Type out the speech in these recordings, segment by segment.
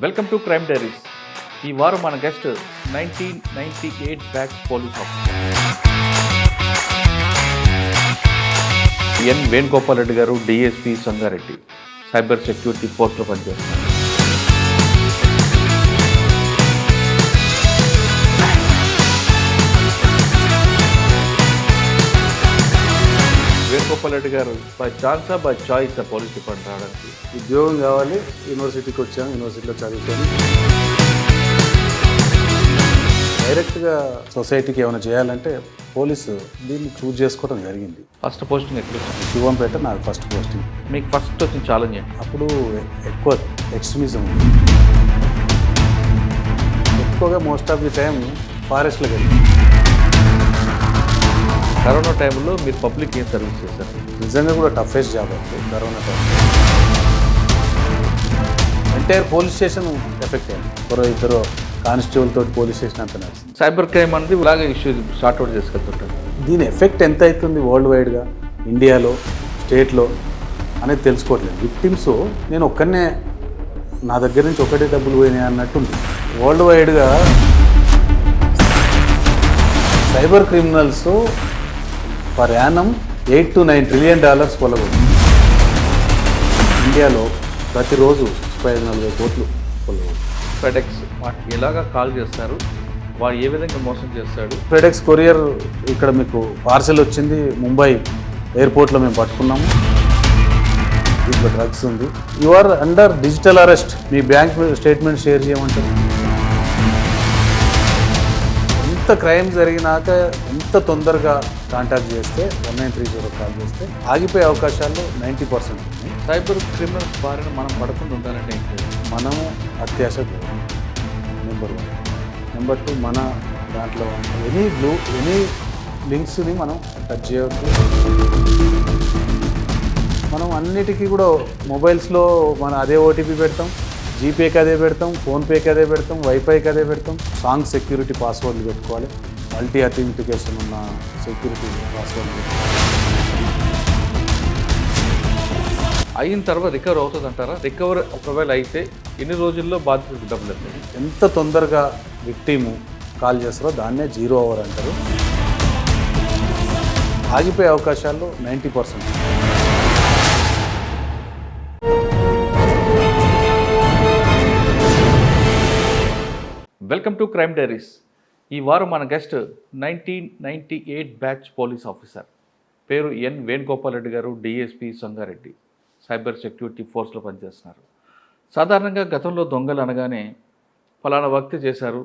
Welcome to crime diaries. ఈ వారం మన guest 1998 batch police officer N Venugopal Reddy గారు, డిఎస్పీ సంగారెడ్డి, సైబర్ సెక్యూరిటీ ఫోర్స్లో పనిచేస్తున్నారు. వేణుగోపాల్ రెడ్డి గారు బై ఛాన్సా బై చాయిస్ పోలీస్ డిపార్ట్మెంట్ రావడానికి? ఉద్యోగం కావాలి, యూనివర్సిటీకి వచ్చాము, యూనివర్సిటీలో చదువుకొని డైరెక్ట్గా సొసైటీకి ఏమైనా చేయాలంటే పోలీసు దీన్ని చూజ్ చేసుకోవడం జరిగింది. ఫస్ట్ పోస్టింగ్ ఎక్కడ వచ్చింది? శివంపేట నాకు ఫస్ట్ పోస్టింగ్. మీకు ఫస్ట్ వచ్చిన ఛాలెంజ్ ఏంటి? అప్పుడు ఎక్కువ ఎక్స్ట్రీమిజం, ఎక్కువగా మోస్ట్ ఆఫ్ ది టైం ఫారెస్ట్లోకి వెళ్ళి. కరోనా టైంలో మీరు పబ్లిక్ ఏం సర్వీస్ చేశారు? నిజంగా కూడా టఫెస్ట్ జాబ్ అండి corona time. Entire police station effect అయింది. ఇద్దరు కానిస్టేబుల్ తోటి పోలీస్ స్టేషన్ అంతా నడిచింది. సైబర్ క్రైమ్ అనేది ఇలాగే ఇష్యూ సార్ట్అవుట్ చేసుకెళ్తుంటారు. దీని ఎఫెక్ట్ ఎంత అవుతుంది వరల్డ్ వైడ్గా, ఇండియాలో, స్టేట్లో అనేది తెలుసుకోవట్లేదు. విక్టిమ్స్ నేను ఒక్కనే, నా దగ్గర నుంచి ఒకటే డబ్బులు పోయినాయి అన్నట్టుంది. వరల్డ్ వైడ్గా cyber criminals per annum $8 to $9 trillion కొలగొచ్చు. ఇండియాలో ప్రతిరోజు 35-40 కోట్లు కొలగొచ్చు. ఫెడెక్స్ వాటికి ఎలాగా కాల్ చేస్తారు, వాడు ఏ విధంగా మోసం చేస్తాడు? ఫెడెక్స్ కొరియర్ ఇక్కడ మీకు పార్సెల్ వచ్చింది, ముంబై ఎయిర్పోర్ట్లో మేము పట్టుకున్నాము. దీంట్లో డ్రగ్స్ ఉంది. You are under digital arrest. మీ బ్యాంక్ స్టేట్మెంట్ షేర్ చేయమంటారు. ఎంత క్రైమ్ జరిగినాక ఎంత తొందరగా కాంటాక్ట్ చేస్తే 1930 కాల్ చేస్తే ఆగిపోయే అవకాశాలు 90% ఉన్నాయి. సైబర్ క్రిమినల్స్ బారిన మనం పడకుండా ఉండాలంటే ఏంటి? మనము అత్యాశ నెంబర్ 1. నెంబర్ 2, మన దాంట్లో ఎనీ లింక్స్ని మనం టచ్ చేయవద్దు. మనం అన్నిటికీ కూడా మొబైల్స్లో మన అదే ఓటీపీ పెడతాం, జీపేకి అదే పెడతాం, ఫోన్పేకి అదే పెడతాం, వైఫైకి అదే పెడతాం. స్ట్రాంగ్ సెక్యూరిటీ పాస్వర్డ్లు పెట్టుకోవాలి. మల్టీ అథెంటికేషన్ ఉన్న సెక్యూరిటీ పాస్వర్డ్ అయిన తర్వాత రికవర్ అవుతుంది అంటారా? రికవర్ ఒకవేళ అయితే ఎన్ని రోజుల్లో బాధితులకు డబ్బులు వస్తాయి? ఎంత తొందరగా విక్టిమ్ కాల్ చేస్తారో దాన్నే 0 hour అంటారు. ఆగిపోయే అవకాశాలు 90%. Welcome to crime diaries. ఈ వారం మన గెస్ట్ 1998 బ్యాచ్ పోలీస్ ఆఫీసర్, పేరు ఎన్ వేణుగోపాల్ రెడ్డి గారు, డిఎస్పీ సంగారెడ్డి, సైబర్ సెక్యూరిటీ ఫోర్స్లో పనిచేస్తున్నారు. సాధారణంగా గతంలో దొంగలు అనగానే ఫలానా వ్యక్తి చేశారు,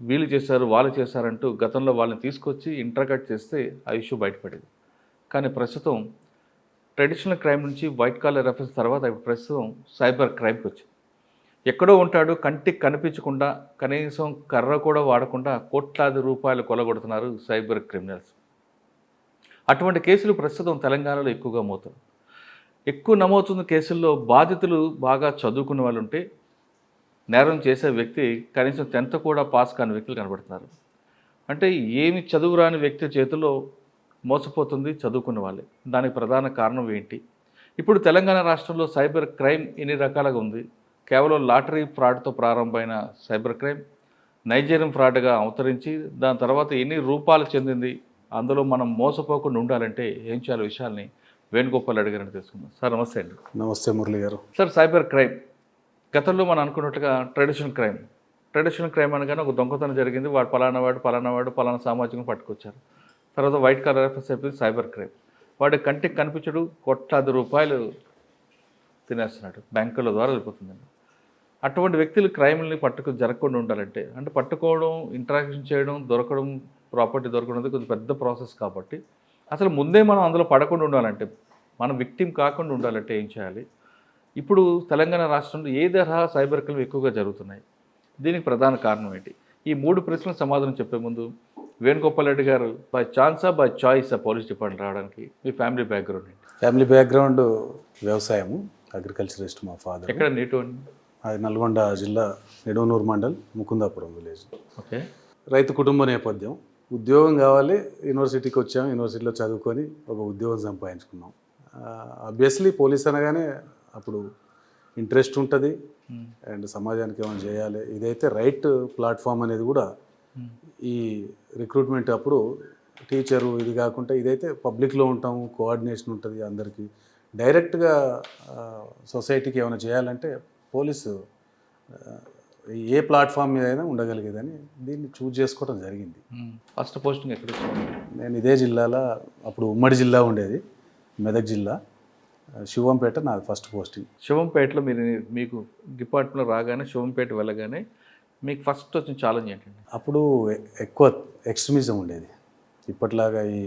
వీళ్ళు చేశారు, వాళ్ళు చేశారంటూ గతంలో వాళ్ళని తీసుకొచ్చి ఇంటర్గేట్ చేస్తే ఆ ఇష్యూ బయటపడేది. కానీ ప్రస్తుతం ట్రెడిషనల్ క్రైమ్ నుంచి వైట్ కాలర్ రెఫరెన్స్ తర్వాత ఇప్పుడు ప్రస్తుతం సైబర్ క్రైమ్కి వచ్చింది. ఎక్కడో ఉంటాడు, కంటికి కనిపించకుండా, కనీసం కర్ర కూడా వాడకుండా కోట్లాది రూపాయలు కొలగొడుతున్నారు సైబర్ క్రిమినల్స్. అటువంటి కేసులు ప్రస్తుతం తెలంగాణలో ఎక్కువగా మోతారు. ఎక్కువ నమోదుతున్న కేసుల్లో బాధితులు బాగా చదువుకున్న వాళ్ళు ఉంటే, నేరం చేసే వ్యక్తి కనీసం 10th కూడా పాస్ కాని వ్యక్తులు కనబడుతున్నారు. అంటే ఏమి చదువురాని వ్యక్తి చేతిలో మోసపోతుంది చదువుకున్న వాళ్ళే. దానికి ప్రధాన కారణం ఏంటి? ఇప్పుడు తెలంగాణ రాష్ట్రంలో సైబర్ క్రైమ్ ఎన్ని రకాలుగా ఉంది? కేవలం లాటరీ ఫ్రాడ్తో ప్రారంభమైన సైబర్ క్రైమ్ నైజీరియన్ ఫ్రాడ్గా అవతరించి దాని తర్వాత ఎన్ని రూపాలు చెందింది, అందులో మనం మోసపోకుండా ఉండాలంటే ఏం చేయాలి విషయాల్ని వేణుగోపాల్ రెడ్డి గారిని తెలుసుకుందాం. సార్ నమస్తే అండి. నమస్తే మురళి గారు. సార్, సైబర్ క్రైమ్ గతంలో మనం అనుకున్నట్టుగా ట్రెడిషనల్ క్రైమ్ అనగానే ఒక దొంగతనం జరిగింది, వాడు పలానా సామాజికం పట్టుకొచ్చారు. తర్వాత వైట్ కాలర్ రెఫరెన్స్ అయిపోయింది సైబర్ క్రైమ్. వాడి కంటికి కనిపించడు, కోట్లాది రూపాయలు తినేస్తున్నాడు, బ్యాంకుల ద్వారా వెళ్ళిపోతుందండి. అటువంటి వ్యక్తులు క్రైమ్ని జరగకుండా ఉండాలంటే, అంటే పట్టుకోవడం, ఇంటరాక్షన్ చేయడం, దొరకడం, ప్రాపర్టీ దొరకడం అనేది కొంచెం పెద్ద ప్రాసెస్. కాబట్టి అసలు ముందే మనం అందులో పడకుండా ఉండాలంటే, మనం విక్టిమ్ కాకుండా ఉండాలంటే ఏం చేయాలి? ఇప్పుడు తెలంగాణ రాష్ట్రంలో ఏ తరహా సైబర్ క్రైమ్ ఎక్కువగా జరుగుతున్నాయి, దీనికి ప్రధాన కారణం ఏంటి? ఈ 3 ప్రశ్నలకు సమాధానం చెప్పే ముందు, వేణుగోపాల్ రెడ్డి గారు బై ఛాన్సా బై చాయిస్ పోలీస్ డిపార్ట్మెంట్ రావడానికి మీ ఫ్యామిలీ బ్యాక్గ్రౌండ్ ఏంటి? ఫ్యామిలీ బ్యాక్గ్రౌండ్ వ్యవసాయము, అగ్రికల్చరిస్ట్. మా ఫాదర్. ఎక్కడ? నేటివ్? అది నల్గొండ జిల్లా, నిడవనూరు మండల్, ముకుందాపురం విలేజ్. ఓకే. రైతు కుటుంబ నేపథ్యం. ఉద్యోగం కావాలి, యూనివర్సిటీకి వచ్చాము, యూనివర్సిటీలో చదువుకొని ఒక ఉద్యోగం సంపాదించుకున్నాం. ఆబ్వియస్లీ పోలీస్ అనగానే అప్పుడు ఇంట్రెస్ట్ ఉంటుంది అండ్ సమాజానికి ఏమైనా చేయాలి, ఇదైతే రైట్ ప్లాట్ఫామ్ అనేది కూడా ఈ రిక్రూట్మెంట్ అప్పుడు టీచరు ఇది కాకుండా ఇదైతే పబ్లిక్లో ఉంటాము, కోఆర్డినేషన్ ఉంటుంది అందరికీ. డైరెక్ట్గా సొసైటీకి ఏమైనా చేయాలంటే పోలీసు ఏ ప్లాట్ఫామ్ మీద అయినా ఉండగలిగేదని దీన్ని చూజ్ చేసుకోవడం జరిగింది. ఫస్ట్ పోస్టింగ్ ఎక్కడ వచ్చింది? నేను ఇదే జిల్లాలో, అప్పుడు ఉమ్మడి జిల్లా ఉండేది మెదక్ జిల్లా, శివంపేట నాది ఫస్ట్ పోస్టింగ్. శివంపేటలో మీకు డిపార్ట్మెంట్లో రాగానే శివంపేట వెళ్ళగానే మీకు ఫస్ట్ వచ్చిన ఛాలెంజ్ ఏంటండి? అప్పుడు ఎక్కువ ఎక్స్ట్రీమిజం ఉండేది. ఇప్పట్లాగా ఈ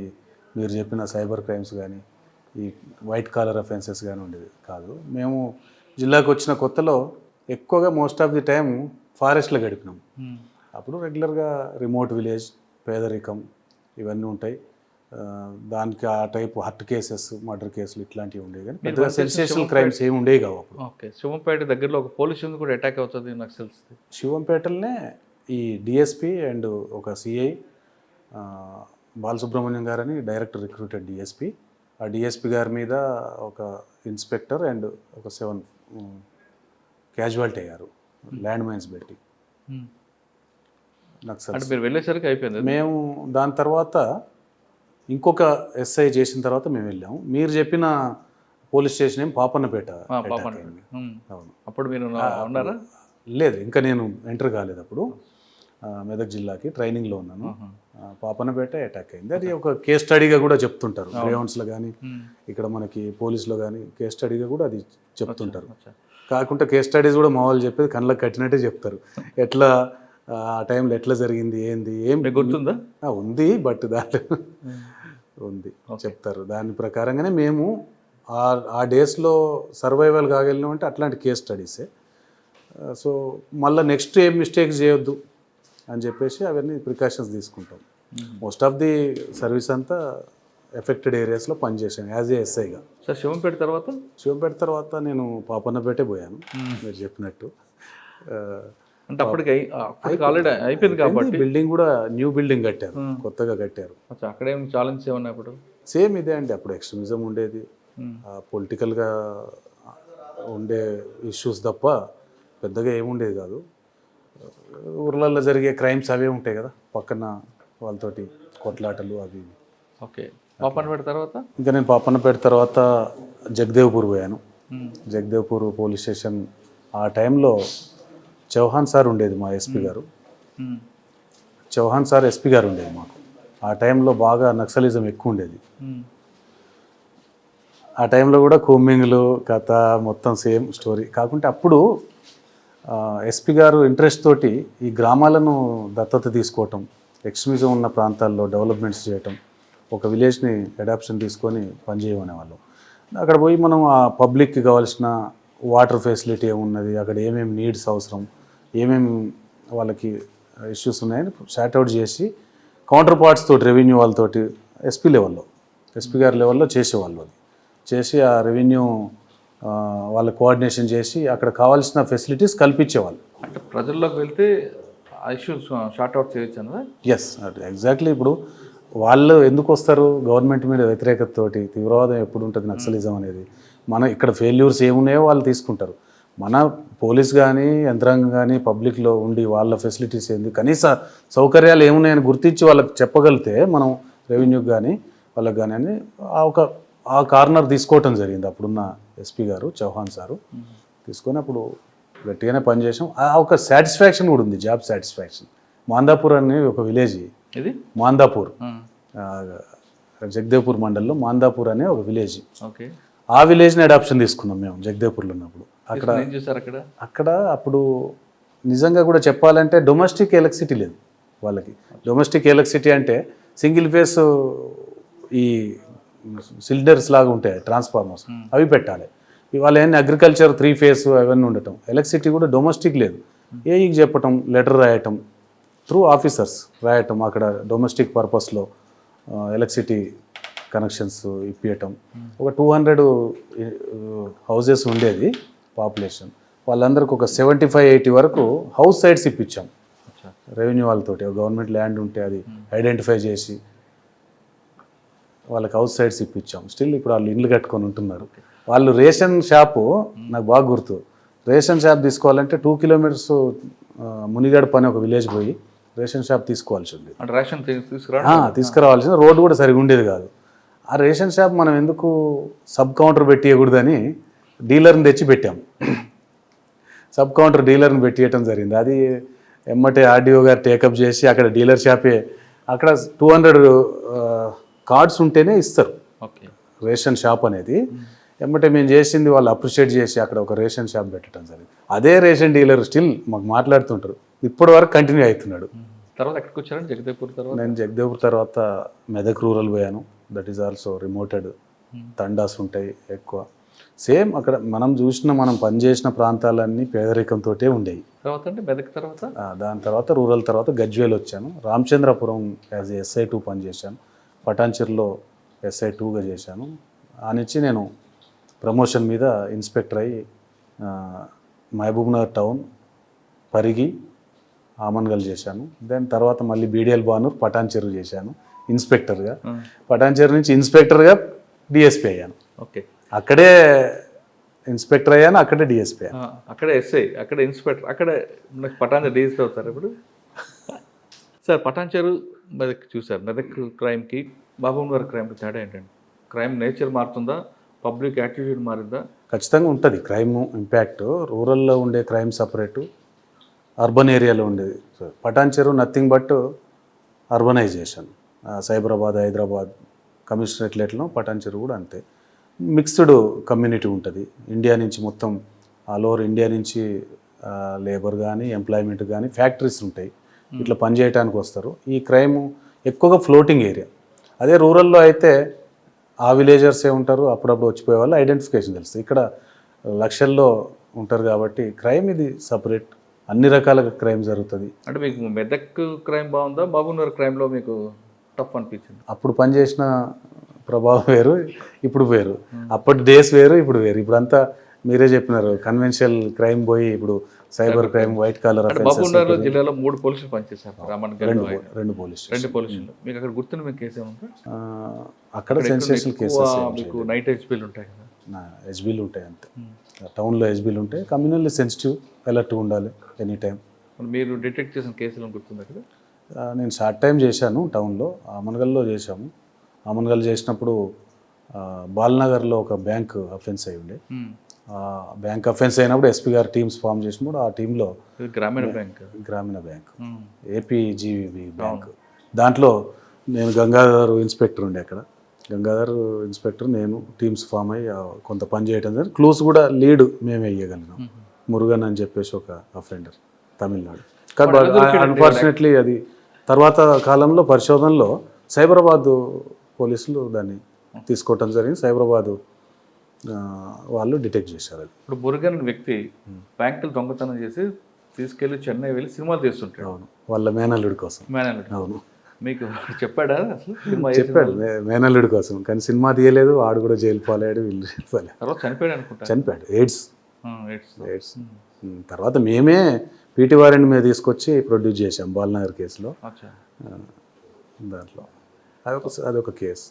మీరు చెప్పిన సైబర్ క్రైమ్స్ కానీ ఈ వైట్ కాలర్ అఫెన్సెస్ కానీ ఉండేది కాదు. మేము జిల్లాకు వచ్చిన కొత్తలో ఎక్కువగా మోస్ట్ ఆఫ్ ది టైం ఫారెస్ట్లో గడిపినాం. అప్పుడు రెగ్యులర్గా రిమోట్ విలేజ్, పేదరికం ఇవన్నీ ఉంటాయి. దానికి ఆ టైప్ హర్ట్ కేసెస్, మర్డర్ కేసులు ఇట్లాంటివి ఉండేవి, కానీ పెద్దగా సెన్సేషనల్ క్రైమ్స్ ఏమి ఉండేవి కావు అప్పుడు. ఓకే, శివంపేట దగ్గరలో ఒక పోలీస్ స్టేషన్ కూడా అటాక్ అవుతుంది నాకు తెలుస్తుంది. శివంపేటలోనే ఈ డిఎస్పి అండ్ ఒక సిఐ బాలసుబ్రహ్మణ్యం గారని డైరెక్టర్ రిక్రూటెడ్ డిఎస్పి, ఆ డిఎస్పి గారి మీద ఒక ఇన్స్పెక్టర్ అండ్ ఒక 7 క్యాజువాలిటీ అయ్యారు ల్యాండ్ మైన్స్ పెట్టి. అంటే మీరు వెళ్ళేసరికి అయిపోయింది. మేము దాని తర్వాత ఇంకొక ఎస్ఐ చేసిన తర్వాత మేము వెళ్ళాము. మీరు చెప్పిన పోలీస్ స్టేషన్ ఏం పాపన్నపేట. అవును, అప్పుడు మీరు ఉన్నారా? లేదు, ఇంకా నేను ఎంటర్ కాలేదు అప్పుడు. మెదక్ జిల్లాకి ట్రైనింగ్లో ఉన్నాను. పాపన్నపేట అటాక్ అయింది. అది ఒక కేస్ స్టడీగా కూడా చెప్తుంటారు గ్రౌండ్స్లో కానీ ఇక్కడ మనకి పోలీసులో కానీ కేస్ స్టడీగా కూడా అది చెప్తుంటారు. కాకుండా కేస్ స్టడీస్ కూడా మా వాళ్ళు చెప్పేది కళ్ళకి కట్టినట్టే చెప్తారు. ఎట్లా ఆ టైంలో ఎట్లా జరిగింది ఏంది ఏం గుర్తుందా? ఉంది, బట్ దాంట్లో ఉంది చెప్తారు. దాని ప్రకారంగానే మేము ఆ డేస్లో సర్వైవల్ కాగలిగినాం అంటే అట్లాంటి కేస్ స్టడీసే. సో మళ్ళీ నెక్స్ట్ ఏం మిస్టేక్స్ చేయొద్దు అని చెప్పేసి అవన్నీ ప్రికాషన్స్ తీసుకుంటాం. మోస్ట్ ఆఫ్ ది సర్వీస్ అంతా ఎఫెక్టెడ్ ఏరియాస్లో పనిచేశాను యాజ్ ఏ ఎస్ఐగా. సార్ శివంపేట తర్వాత నేను పాపన్నపేటే పోయాను మీరు చెప్పినట్టు. అంటే అప్పటికి ఆల్రెడీ అయిపోయింది కాబట్టి బిల్డింగ్ కూడా న్యూ బిల్డింగ్ కట్టారు, కొత్తగా కట్టారు. అక్కడేం ఛాలెంజ్ ఏమన్నా? అప్పుడు సేమ్ ఇదే అండి. అప్పుడు ఎక్స్ట్రీమిజం ఉండేది, పొలిటికల్గా ఉండే ఇష్యూస్ తప్ప పెద్దగా ఏముండేది కాదు. ఊర్లలో జరిగే క్రైమ్స్ అవే ఉంటాయి కదా, పక్కన వాళ్ళతోటి కొట్లాటలు అవి. ఓకే, పాపన్నపేట తర్వాత ఇంకా నేను పాపన్నపేట తర్వాత జగదేవ్పూర్ పోయాను. జగదేవ్పూర్ పోలీస్ స్టేషన్ ఆ టైంలో చౌహాన్ సార్ ఉండేది మా ఎస్పీ గారు. చౌహాన్ సార్ ఎస్పీ గారు ఉండేది మాకు. ఆ టైంలో బాగా నక్సలిజం ఎక్కువ ఉండేది. ఆ టైంలో కూడా కూంబింగ్లు కథ మొత్తం సేమ్ స్టోరీ. కాకుంటే అప్పుడు ఎస్పీ గారు ఇంట్రెస్ట్ తోటి ఈ గ్రామాలను దత్తత తీసుకోవటం, ఎక్స్ట్రీమిజం ఉన్న ప్రాంతాల్లో డెవలప్మెంట్స్ చేయటం, ఒక విలేజ్ని అడాప్షన్ తీసుకొని పనిచేయమనేవాళ్ళం. అక్కడ పోయి మనం ఆ పబ్లిక్కి కావాల్సిన వాటర్ ఫెసిలిటీ ఏమున్నది, అక్కడ ఏమేమి నీడ్స్ అవసరం, ఏమేమి వాళ్ళకి ఇష్యూస్ ఉన్నాయని షార్ట్అవుట్ చేసి కౌంటర్ పార్ట్స్ తోటి రెవెన్యూ వాళ్ళతోటి ఎస్పీ గారి లెవెల్లో చేసేవాళ్ళు. అది చేసి ఆ రెవెన్యూ వాళ్ళ కోఆర్డినేషన్ చేసి అక్కడ కావాల్సిన ఫెసిలిటీస్ కల్పించేవాళ్ళు. అంటే ప్రజల్లోకి వెళ్తే ఇష్యూస్ షార్ట్అవుట్ చేయొచ్చు అన్నదా? Yes, exactly. ఇప్పుడు వాళ్ళు ఎందుకు వస్తారు? గవర్నమెంట్ మీద వ్యతిరేకతతోటి. తీవ్రవాదం ఎప్పుడు ఉంటుంది, నక్సలిజం అనేది. మన ఇక్కడ ఫెయిల్యూర్స్ ఏమున్నాయో వాళ్ళు తీసుకుంటారు. మన పోలీస్ కానీ యంత్రాంగం కానీ పబ్లిక్లో ఉండి వాళ్ళ ఫెసిలిటీస్ ఏంది, కనీస సౌకర్యాలు ఏమున్నాయని గుర్తించి వాళ్ళకి చెప్పగలిగితే మనం రెవెన్యూకి కానీ వాళ్ళకి కానీ అని ఆ కార్నర్ తీసుకోవటం జరిగింది. అప్పుడున్న ఎస్పీ గారు చౌహాన్ సారు తీసుకొని అప్పుడు గట్టిగానే పనిచేసాం. ఒక సాటిస్ఫాక్షన్ కూడా ఉంది, జాబ్ సాటిస్ఫాక్షన్. మాందాపూర్ అనే ఒక విలేజ్, ఇది మాందాపూర్, జగదేవ్పూర్ మండల్లో మాందాపూర్ అనే ఒక విలేజ్. ఓకే, ఆ విలేజ్ని అడాప్షన్ తీసుకున్నాం మేము జగదేవ్పూర్లో ఉన్నప్పుడు. అక్కడ అప్పుడు నిజంగా కూడా చెప్పాలంటే డొమెస్టిక్ ఎలక్ట్రిసిటీ లేదు వాళ్ళకి. డొమెస్టిక్ ఎలక్ట్రిసిటీ అంటే సింగిల్ ఫేస్ ఈ సిలిండర్స్ లాగా ఉంటాయి ట్రాన్స్ఫార్మర్స్, అవి పెట్టాలి. ఇవాళ ఏంటి అగ్రికల్చర్ 3 ఫేస్ అవన్నీ ఉండటం, ఎలక్ట్రిసిటీ కూడా డొమెస్టిక్ లేదు. ఏఈకి చెప్పటం, లెటర్ రాయటం, త్రూ ఆఫీసర్స్ రాయటం, అక్కడ డొమెస్టిక్ పర్పస్లో ఎలక్ట్రిసిటీ కనెక్షన్స్ ఇప్పించటం. ఒక 200 హౌజెస్ ఉండేది పాపులేషన్. వాళ్ళందరికీ ఒక 75-80 వరకు హౌస్ సైట్స్ ఇప్పించాం రెవెన్యూ వాళ్ళతోటి. గవర్నమెంట్ ల్యాండ్ ఉంటే అది ఐడెంటిఫై చేసి వాళ్ళకి హౌస్ సైడ్స్ ఇప్పించాం. స్టిల్ ఇప్పుడు వాళ్ళు ఇల్లు కట్టుకొని ఉంటున్నారు. వాళ్ళు రేషన్ షాపు నాకు బాగా గుర్తు. రేషన్ షాప్ తీసుకోవాలంటే 2 కిలోమీటర్స్ మునిగడ పని ఒక విలేజ్ పోయి రేషన్ షాప్ తీసుకోవాల్సి ఉంది. అంటే రేషన్ తీసుకురా తీసుకురావాల్సింది. రోడ్డు కూడా సరిగా ఉండేది కాదు. ఆ రేషన్ షాప్ మనం ఎందుకు సబ్ కౌంటర్ పెట్టియకూడదని డీలర్ని తెచ్చి పెట్టాం. సబ్ కౌంటర్ డీలర్ని పెట్టియటం జరిగింది. అది ఎమ్మటే ఆర్డీఓ గారు టేకప్ చేసి అక్కడ డీలర్ షాపే అక్కడ 200 కార్డ్స్ ఉంటేనే ఇస్తారు ఓకే రేషన్ షాప్ అనేది. ఎమ్మటే మేము చేసింది వాళ్ళు అప్రిషియేట్ చేసి అక్కడ ఒక రేషన్ షాప్ పెట్టడం జరిగింది. అదే రేషన్ డీలర్ స్టిల్ మాకు మాట్లాడుతుంటారు. ఇప్పటి వరకు కంటిన్యూ అవుతున్నాడు. తర్వాత ఎక్కడికి వచ్చారండి జగదేవ్పూర్ తర్వాత? నేను జగదేవ్పూర్ తర్వాత మెదక్ రూరల్ పోయాను. That is also remoted. తండాస్ ఉంటాయి ఎక్కువ. సేమ్ అక్కడ మనం పనిచేసిన ప్రాంతాలన్నీ పేదరికంతో ఉండేవి. తర్వాత అంటే మెదక్ తర్వాత దాని తర్వాత రూరల్ తర్వాత గజ్వేల్ వచ్చాను. రామచంద్రపురం యాజ్ SI2 పనిచేశాను. పటాన్చెరులో SI2గా చేశాను. ఆ నుంచి నేను ప్రమోషన్ మీద ఇన్స్పెక్టర్ అయ్యి మహబూబ్నగర్ టౌన్, పరిగి, ఆమన్గల్ చేశాను. దెన్ తర్వాత మళ్ళీ BDL బానూర్, పటాన్చెరు చేశాను ఇన్స్పెక్టర్గా. పటాన్చెరు నుంచి ఇన్స్పెక్టర్గా DSP అయ్యాను. ఓకే అక్కడే ఇన్స్పెక్టర్ అయ్యాను, అక్కడే DSP అయ్యాను. అక్కడే SI, అక్కడే ఇన్స్పెక్టర్, అక్కడే పటాన్చెరు DSP అవుతారు ఇప్పుడు. సార్ పటాన్చెరు మెదక్ చూసారు. మెదక్ క్రైమ్కి మహబూబ్నగర్ క్రైమ్కి తేడా ఏంటండి? క్రైమ్ నేచర్ మారుతుందా? పబ్లిక్ యాటిట్యూడ్ మారిందా? ఖచ్చితంగా ఉంటుంది క్రైమ్ ఇంపాక్ట్. రూరల్లో ఉండే క్రైమ్ సపరేటు, అర్బన్ ఏరియాలో ఉండేది. Patancheru nothing but urbanisation. Cyberabad, Hyderabad కమిషనరేట్లలో పటాన్చెరు కూడా అంతే. మిక్స్డ్ కమ్యూనిటీ ఉంటుంది. ఇండియా నుంచి మొత్తం ఆల్ ఓవర్ ఇండియా నుంచి లేబర్ కానీ, ఎంప్లాయ్మెంట్ కానీ, ఫ్యాక్టరీస్ ఉంటాయి. ఇట్లా పనిచేయడానికి వస్తారు. ఈ క్రైమ్ ఎక్కువగా ఫ్లోటింగ్ ఏరియా. అదే రూరల్లో అయితే ఆ విలేజర్సే ఉంటారు, అప్పుడప్పుడు వచ్చిపోయే వాళ్ళు ఐడెంటిఫికేషన్ తెలుస్తుంది. ఇక్కడ లక్షల్లో ఉంటారు కాబట్టి క్రైమ్ ఇది సపరేట్. అన్ని రకాల క్రైమ్ జరుగుతుంది. అంటే మీకు మెదక్ క్రైమ్ బాగుందా? మహబూబ్నగర్ క్రైమ్లో మీకు టఫ్ అనిపించింది? అప్పుడు పనిచేసిన ప్రభావం వేరు, ఇప్పుడు వేరు. అప్పటి డేస్ వేరు, ఇప్పుడు వేరు. ఇప్పుడంతా మీరే చెప్పినారు కన్వెన్షనల్ క్రైమ్ పోయి ఇప్పుడు cyber crime, white collar Mahabubnagar జిల్లాలో 3 పోలీసులు పనిచేశారు. రెండు పోలీసులు. మీకు అక్కడ గుర్తున్న మీకు కేసు ఏమంటారు? అక్కడ సెన్సేషనల్ కేసెస్ మీకు నైట్ హెచ్బీలు ఉంటాయి కదా? హెచ్బీలు ఉంటాయి అంతే. టౌన్లో హెచ్బీలు ఉంటాయి. కమ్యూనల్లీ సెన్సిటివ్, అలర్ట్ ఉండాలి ఎనీ టైం. మీరు డిటెక్ట్ చేసిన కేసులను గుర్తుందా కదా? నేను షార్ట్ టైం చేశాను టౌన్లో. ఆమన్గల్లో చేశాము. ఆమన్గల్ చేసినప్పుడు బాల్నగర్లో ఒక బ్యాంక్ అఫెన్స్ అయి ఉండే. బ్యాంక్ అఫెన్స్ అయినప్పుడు SP గారు టీమ్స్ ఫామ్ చేసినప్పుడు ఆ టీంలో గ్రామీణ బ్యాంక్ APGB బ్యాంక్, దాంట్లో నేను గంగాధర్ ఇన్స్పెక్టర్ ఉండే. అక్కడ గంగాధర్ ఇన్స్పెక్టర్, నేను టీమ్స్ ఫామ్ అయ్యి కొంత పని చేయడం జరిగింది. క్లూస్ కూడా లీడ్ మేమే ఇవ్వగలిగినాం. మురుగన్ అని చెప్పేసి ఒక అఫెండర్, తమిళనాడు. కానీ అన్ఫార్చునేట్లీ అది తర్వాత కాలంలో పరిశోధనలో సైబరాబాద్ పోలీసులు దాన్ని తీసుకోవటం జరిగింది. సైబరాబాద్ వాళ్ళు డిటెక్ట్ చేశారు. అది ఇప్పుడు మురుగన్ వ్యక్తి బ్యాంకులు దొంగతనం చేసి తీసుకెళ్లి చెన్నై వెళ్ళి సినిమాలు తీస్తుంటాడు. అవును, వాళ్ళ మేనల్లుడి కోసం. అవును, మీకు చెప్పాడా అసలు? చెప్పాడు మేనల్లుడి కోసం. కానీ సినిమా తీయలేదు, వాడు కూడా జైలు పాలాడు, వీళ్ళు జైలు పాలాడు. తర్వాత చనిపోయాడు అనుకుంటా. చనిపోయాడు, ఎయిడ్స్. తర్వాత మేమే PT వారెంట్ మీద తీసుకొచ్చి ప్రొడ్యూస్ చేసాం బాల్నగర్ కేసులో. దాంట్లో అదొక కేసు.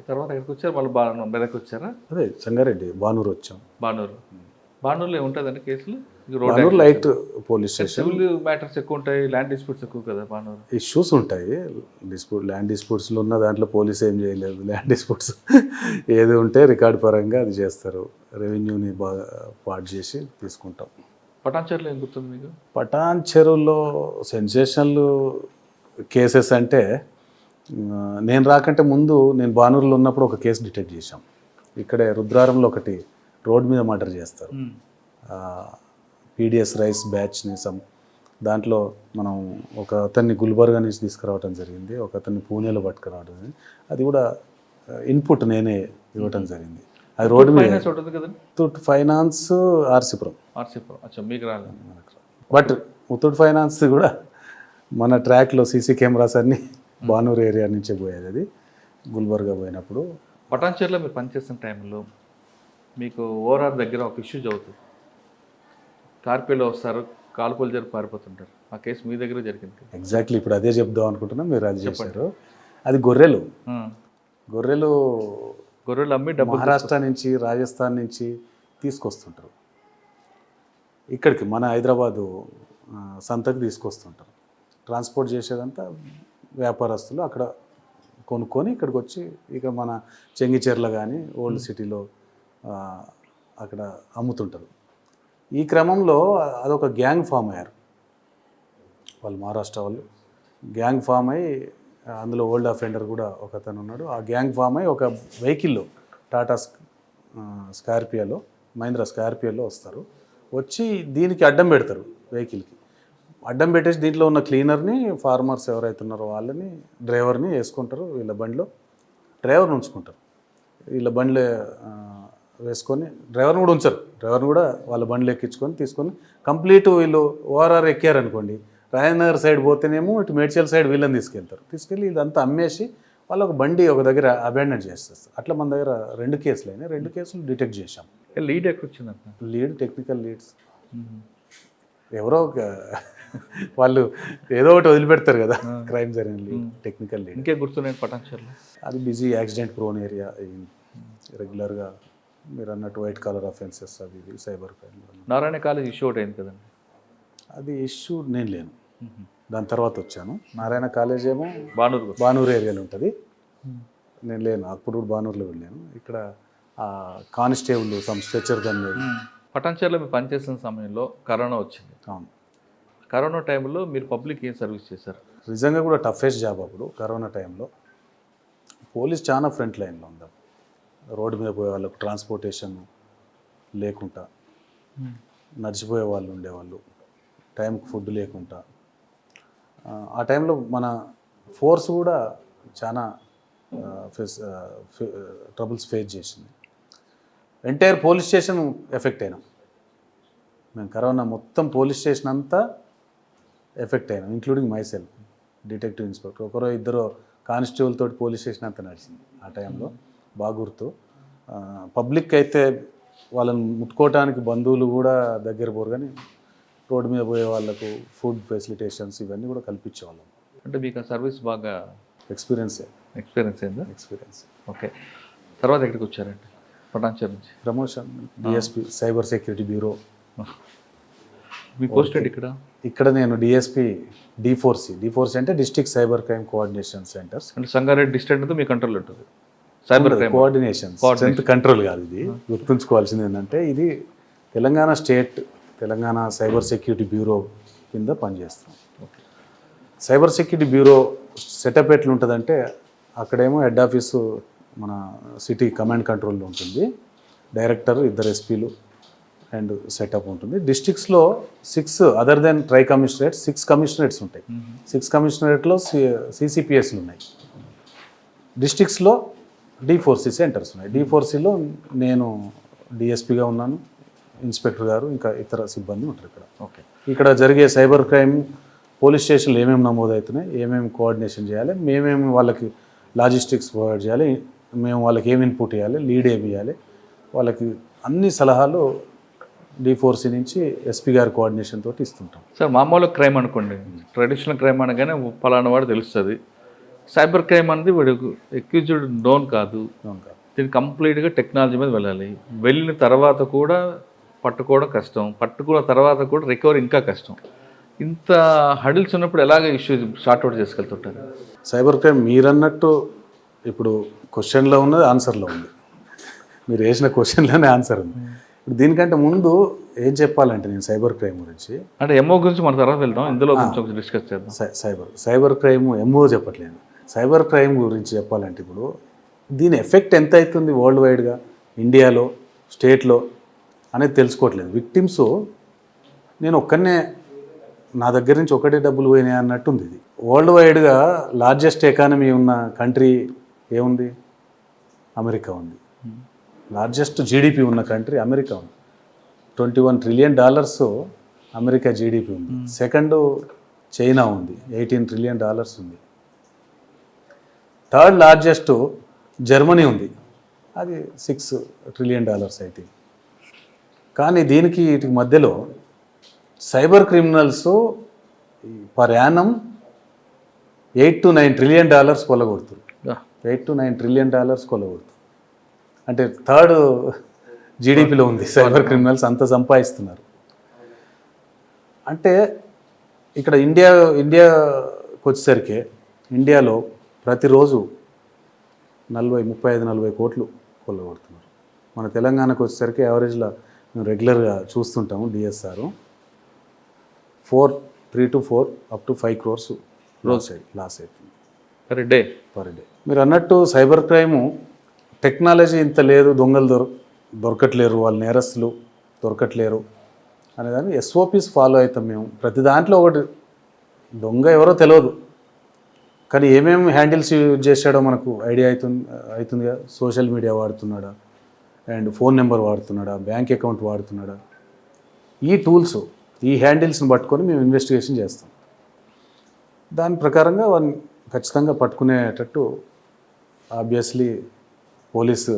తర్వాత ఎక్కడికి వచ్చారు? వాళ్ళు మెదక్ వచ్చారా? అదే సంగారెడ్డి, బానూరు వచ్చాం. బానూరులో ఏముంటుందండి కేసులు? Banuru light police station. Civil matters ఎక్కువ ఉంటాయి, ల్యాండ్ డిస్ప్యూట్స్ ఎక్కువ కదా బానూరు. ఇష్యూస్ ఉంటాయి. ల్యాండ్ డిస్ప్యూట్స్లో ఉన్న దాంట్లో పోలీస్ ఏం చేయలేదు. ల్యాండ్ డిస్ప్యూట్స్ ఏది ఉంటే రికార్డు పరంగా అది చేస్తారు. రెవెన్యూని బాగా పాటు చేసి తీసుకుంటాం. పటాన్చెరులో ఏం గుర్తుంది మీకు? పటాన్చెరులో సెన్సేషనల్ కేసెస్ అంటే నేను రాకంటే ముందు నేను బానూరులో ఉన్నప్పుడు ఒక కేసు డిటెక్ట్ చేశాం. ఇక్కడే రుద్రారంలో ఒకటి రోడ్ మీద మర్డర్ చేస్తారు. PDS రైస్ బ్యాచ్ని దాంట్లో మనం ఒక అతన్ని గుల్బర్గా నుంచి తీసుకురావడం జరిగింది, ఒక అతన్ని పూణేలో పట్టుకురావడం జరిగింది. అది కూడా ఇన్పుట్ నేనే ఇవ్వటం జరిగింది. అది రోడ్డు మీద ముత్తూట్ ఫైనాన్స్ ఆర్సీపురం. మీకు రాలేదు. బట్ ముత్తూట్ ఫైనాన్స్ కూడా మన ట్రాక్లో CC కెమెరాస్ అన్నీ బానూరు ఏరియా నుంచే పోయేది. అది గుల్బర్గా పోయినప్పుడు. పటాన్చెరులో మీరు పనిచేస్తున్న టైంలో మీకు ORR దగ్గర ఒక ఇష్యూ జరుగుతుంది. కార్పేలో వస్తారు, కాల్పులు జరిపి పారిపోతుంటారు. ఆ కేసు మీ దగ్గర జరిగింది. ఎగ్జాక్ట్లీ ఇప్పుడు అదే చెప్దాం అనుకుంటున్నాం, మీరు అది చేశారు. అది గొర్రెలు. గొర్రెలు అమ్మి డబ్బులు మహారాష్ట్ర నుంచి రాజస్థాన్ నుంచి తీసుకొస్తుంటారు ఇక్కడికి మన హైదరాబాదు సంతకి తీసుకొస్తుంటారు. ట్రాన్స్పోర్ట్ చేసేదంతా వ్యాపారస్తులు అక్కడ కొనుక్కొని ఇక్కడికి వచ్చి ఇక మన చెంగిచెర్ల కానీ ఓల్డ్ సిటీలో అక్కడ అమ్ముతుంటారు. ఈ క్రమంలో అదొక గ్యాంగ్ ఫామ్ అయ్యారు వాళ్ళు, మహారాష్ట్ర వాళ్ళు గ్యాంగ్ ఫామ్ అయ్యి అందులో ఓల్డ్ అఫెండర్ కూడా ఒక అతను ఉన్నాడు. ఆ గ్యాంగ్ ఫామ్ అయ్యి ఒక వెహికల్లో టాటా స్కార్పియోలో మహీంద్రా స్కార్పియోలో వస్తారు. వచ్చి దీనికి అడ్డం పెడతారు, వెహికల్కి అడ్డం పెట్టేసి దీంట్లో ఉన్న క్లీనర్ని, ఫార్మర్స్ ఎవరైతే ఉన్నారో వాళ్ళని, డ్రైవర్ని వేసుకుంటారు. వీళ్ళ బండిలో డ్రైవర్ని ఉంచుకుంటారు. వీళ్ళ బండిలో వేసుకొని డ్రైవర్ని కూడా ఉంచరు, డ్రైవర్ని కూడా వాళ్ళ బండిలో ఎక్కించుకొని తీసుకొని కంప్లీట్ వీళ్ళు ఓఆర్ఆర్ ఎక్కారనుకోండి, రాయనగర్ సైడ్ పోతేనేమో ఇటు మేడ్చల్ సైడ్ వీళ్ళని తీసుకెళ్ళి ఇదంతా అమ్మేసి వాళ్ళు ఒక బండి ఒక దగ్గర అబాండన్ చేస్తారు. అట్లా మన దగ్గర 2 కేసులు అయినాయి. 2 కేసులు డిటెక్ట్ చేశాం. లీడ్ ఎక్కడ వచ్చిందంట? లీడ్ టెక్నికల్ లీడ్స్ ఎవరో వాళ్ళు ఏదో ఒకటి వదిలిపెడతారు కదా క్రైమ్ జరిగిన లీడ్, టెక్నికల్ లీడ్. ఇంకే గుర్తున్నాయి పటాన్చెరులో? అది బిజీ యాక్సిడెంట్ ప్రోన్ ఏరియా. రెగ్యులర్గా మీరు అన్నట్టు వైట్ కాలర్ అఫెన్సెస్ అవి ఇవి cyber crime. Narayana college issue ఒకటి అయింది కదండి, అది ఇష్యూ నేను లేను, దాని తర్వాత వచ్చాను. నారాయణ కాలేజ్ ఏమో బానూరు బానూరు ఏరియాలో ఉంటుంది, నేను లేను. అప్పుడు కూడా బానూరులో వెళ్ళాను. ఇక్కడ కానిస్టేబుల్ సమ్ స్ట్రెచర్ గన్. పటాన్చెరులో మీరు పనిచేసిన సమయంలో కరోనా వచ్చింది. అవును, కరోనా టైంలో మీరు పబ్లిక్ ఏం సర్వీస్ చేశారు? నిజంగా కూడా టఫెస్ట్ జాబ్ అప్పుడు కరోనా టైంలో. పోలీస్ చాలా ఫ్రంట్ లైన్లో ఉంది. రోడ్డు మీద పోయే వాళ్ళకు ట్రాన్స్పోర్టేషన్ లేకుండా, నడిచిపోయే వాళ్ళు ఉండేవాళ్ళు, టైంకి ఫుడ్ లేకుండా. ఆ టైంలో మన ఫోర్స్ కూడా చాలా ట్రబుల్స్ ఫేస్ చేసింది. ఎంటైర్ పోలీస్ స్టేషన్ ఎఫెక్ట్ అయినాం మేము. కరోనా మొత్తం పోలీస్ స్టేషన్ అంతా ఎఫెక్ట్ అయినాం, including my self, detective inspector. ఒకరో ఇద్దరు కానిస్టేబుల్ తోటి పోలీస్ స్టేషన్ అంతా నడిచింది ఆ టైంలో, బాగా గుర్తు. పబ్లిక్ అయితే వాళ్ళని ముట్టుకోవటానికి బంధువులు కూడా దగ్గర పోరు, కానీ రోడ్డు మీద పోయే వాళ్ళకు ఫుడ్ ఫెసిలిటేషన్స్ ఇవన్నీ కూడా కల్పించేవాళ్ళం. అంటే మీకు ఆ సర్వీస్ బాగా ఎక్స్పీరియన్స్ అయిందా? ఎక్స్పీరియన్స్. ఓకే, తర్వాత ఎక్కడికి వచ్చారండి? పటాన్చెరు నుంచి promotion, DSP cyber security bureau. మీ పోస్ట్ ఏంటి ఇక్కడ? ఇక్కడ నేను డిఎస్పీ D4C అంటే district cyber crime coordination centres. అంటే సంగారెడ్డి డిస్ట్రిక్ట్ అంతా మీ కంట్రోల్ ఉంటుంది. Cyber crime coordination, strength control కాదు ఇది. గుర్తుంచుకోవాల్సింది ఏంటంటే ఇది Telangana state, Telangana cyber security bureau కింద పనిచేస్తాం. సైబర్ సెక్యూరిటీ బ్యూరో సెటప్ ఎట్లా ఉంటుందంటే, అక్కడేమో హెడ్ ఆఫీసు మన సిటీ కమాండ్ కంట్రోల్లో ఉంటుంది, డైరెక్టర్, 2 SPలు అండ్ సెటప్ ఉంటుంది. డిస్ట్రిక్ట్స్లో 6 other than tri commissionerates 6 commissionerates ఉంటాయి. 6 కమిషనరేట్లో CCPSలు ఉన్నాయి. డిస్ట్రిక్ట్స్లో D4C సెంటర్స్ ఉన్నాయి. D4Cలో నేను డిఎస్పీగా ఉన్నాను, ఇన్స్పెక్టర్ గారు, ఇంకా ఇతర సిబ్బంది ఉంటారు ఇక్కడ. ఓకే, ఇక్కడ జరిగే సైబర్ క్రైమ్ పోలీస్ స్టేషన్లు ఏమేమి నమోదవుతున్నాయి, ఏమేమి కోఆర్డినేషన్ చేయాలి, మేమేమి వాళ్ళకి లాజిస్టిక్స్ ప్రొవైడ్ చేయాలి, మేము వాళ్ళకి ఏమి ఇన్పుట్ ఇవ్వాలి, లీడ్ ఏమి ఇవ్వాలి, వాళ్ళకి అన్ని సలహాలు D4C నుంచి SP గారి కోఆర్డినేషన్ తోటి ఇస్తుంటాం. సార్, మామూలు క్రైమ్ అనుకోండి, ట్రెడిషనల్ క్రైమ్ అనగానే పలానా వాడు తెలుస్తుంది. సైబర్ క్రైమ్ అనేది వాడు ఎక్యూజ్డ్ నోన్ కాదు, దీనికి కంప్లీట్గా టెక్నాలజీ మీద వెళ్ళాలి. వెళ్ళిన తర్వాత కూడా పట్టుకోవడం కష్టం, పట్టుకున్న తర్వాత కూడా రికవరీ ఇంకా కష్టం. ఇంత హడిల్స్ ఉన్నప్పుడు ఎలాగ ఇష్యూ సార్ట్అవుట్ చేసుకెళ్తుంటారు? సైబర్ క్రైమ్ మీరన్నట్టు ఇప్పుడు క్వశ్చన్లో ఉన్నది, ఆన్సర్లో ఉంది. మీరు వేసిన క్వశ్చన్లోనే ఆన్సర్ ఉంది. ఇప్పుడు దీనికంటే ముందు ఏం చెప్పాలంటే నేను సైబర్ క్రైమ్ గురించి, అంటే ఎంఓ గురించి మన తర్వాత వెళ్తాం, ఇందులో కొంచెం డిస్కస్ చేద్దాం. సైబర్ క్రైమ్ ఎంఓ చెప్పట్లేదు, సైబర్ క్రైమ్ గురించి చెప్పాలంటే ఇప్పుడు దీని ఎఫెక్ట్ ఎంత అవుతుంది వరల్డ్ వైడ్గా, ఇండియాలో, స్టేట్లో అనేది తెలుసుకోవట్లేదు. విక్టిమ్స్ నేను ఒక్కనే, నా దగ్గర నుంచి ఒకటే డబ్బులు పోయినాయి అన్నట్టుంది. ఇది వరల్డ్ వైడ్గా లార్జెస్ట్ ఎకానమీ ఉన్న కంట్రీ ఏముంది? అమెరికా ఉంది. లార్జెస్ట్ జీడిపి ఉన్న కంట్రీ అమెరికా ఉంది. $21 trillion అమెరికా జీడిపి ఉంది. సెకండ్ చైనా ఉంది, $18 trillion ఉంది. థర్డ్ లార్జెస్ట్ జర్మనీ ఉంది, అది $6 trillion అయితే. కానీ దీనికి వీటికి మధ్యలో cyber criminals per annum $8 to $9 trillion కొల్లగొడుతున్నారు. $8 to 9 trillion కొలగొడుతుంది. అంటే థర్డ్ జీడిపిలో ఉంది సైబర్ క్రిమినల్స్, అంత సంపాదిస్తున్నారు. అంటే ఇక్కడ ఇండియాకి వచ్చేసరికి ఇండియాలో ప్రతిరోజు 35-40 కోట్లు కొల్లగొడుతున్నారు. మన తెలంగాణకు వచ్చేసరికి యావరేజ్లో మేము రెగ్యులర్గా చూస్తుంటాము DSR 3 to 4 up to 5 crores loss అవుతుంది పర్ డే. మీరు అన్నట్టు సైబర్ క్రైము టెక్నాలజీ ఇంత లేదు, దొంగలు దొరకట్లేరు, వాళ్ళు నేరస్తులు దొరకట్లేరు అనేదాన్ని ఎస్ఓపీస్ ఫాలో అవుతాం మేము. ప్రతి దాంట్లో ఒకటి దొంగ ఎవరో తెలియదు, కానీ ఏమేమి హ్యాండిల్స్ యూజ్ చేశాడో మనకు ఐడియా అవుతుందిగా. సోషల్ మీడియా వాడుతున్నాడా, అండ్ ఫోన్ నెంబర్ వాడుతున్నాడా, బ్యాంక్ అకౌంట్ వాడుతున్నాడా, ఈ టూల్స్, ఈ హ్యాండిల్స్ని పట్టుకొని మేము ఇన్వెస్టిగేషన్ చేస్తాం. దాని ప్రకారంగా వాళ్ళని ఖచ్చితంగా పట్టుకునేటట్టు ఆబ్వియస్లీ పోలీసు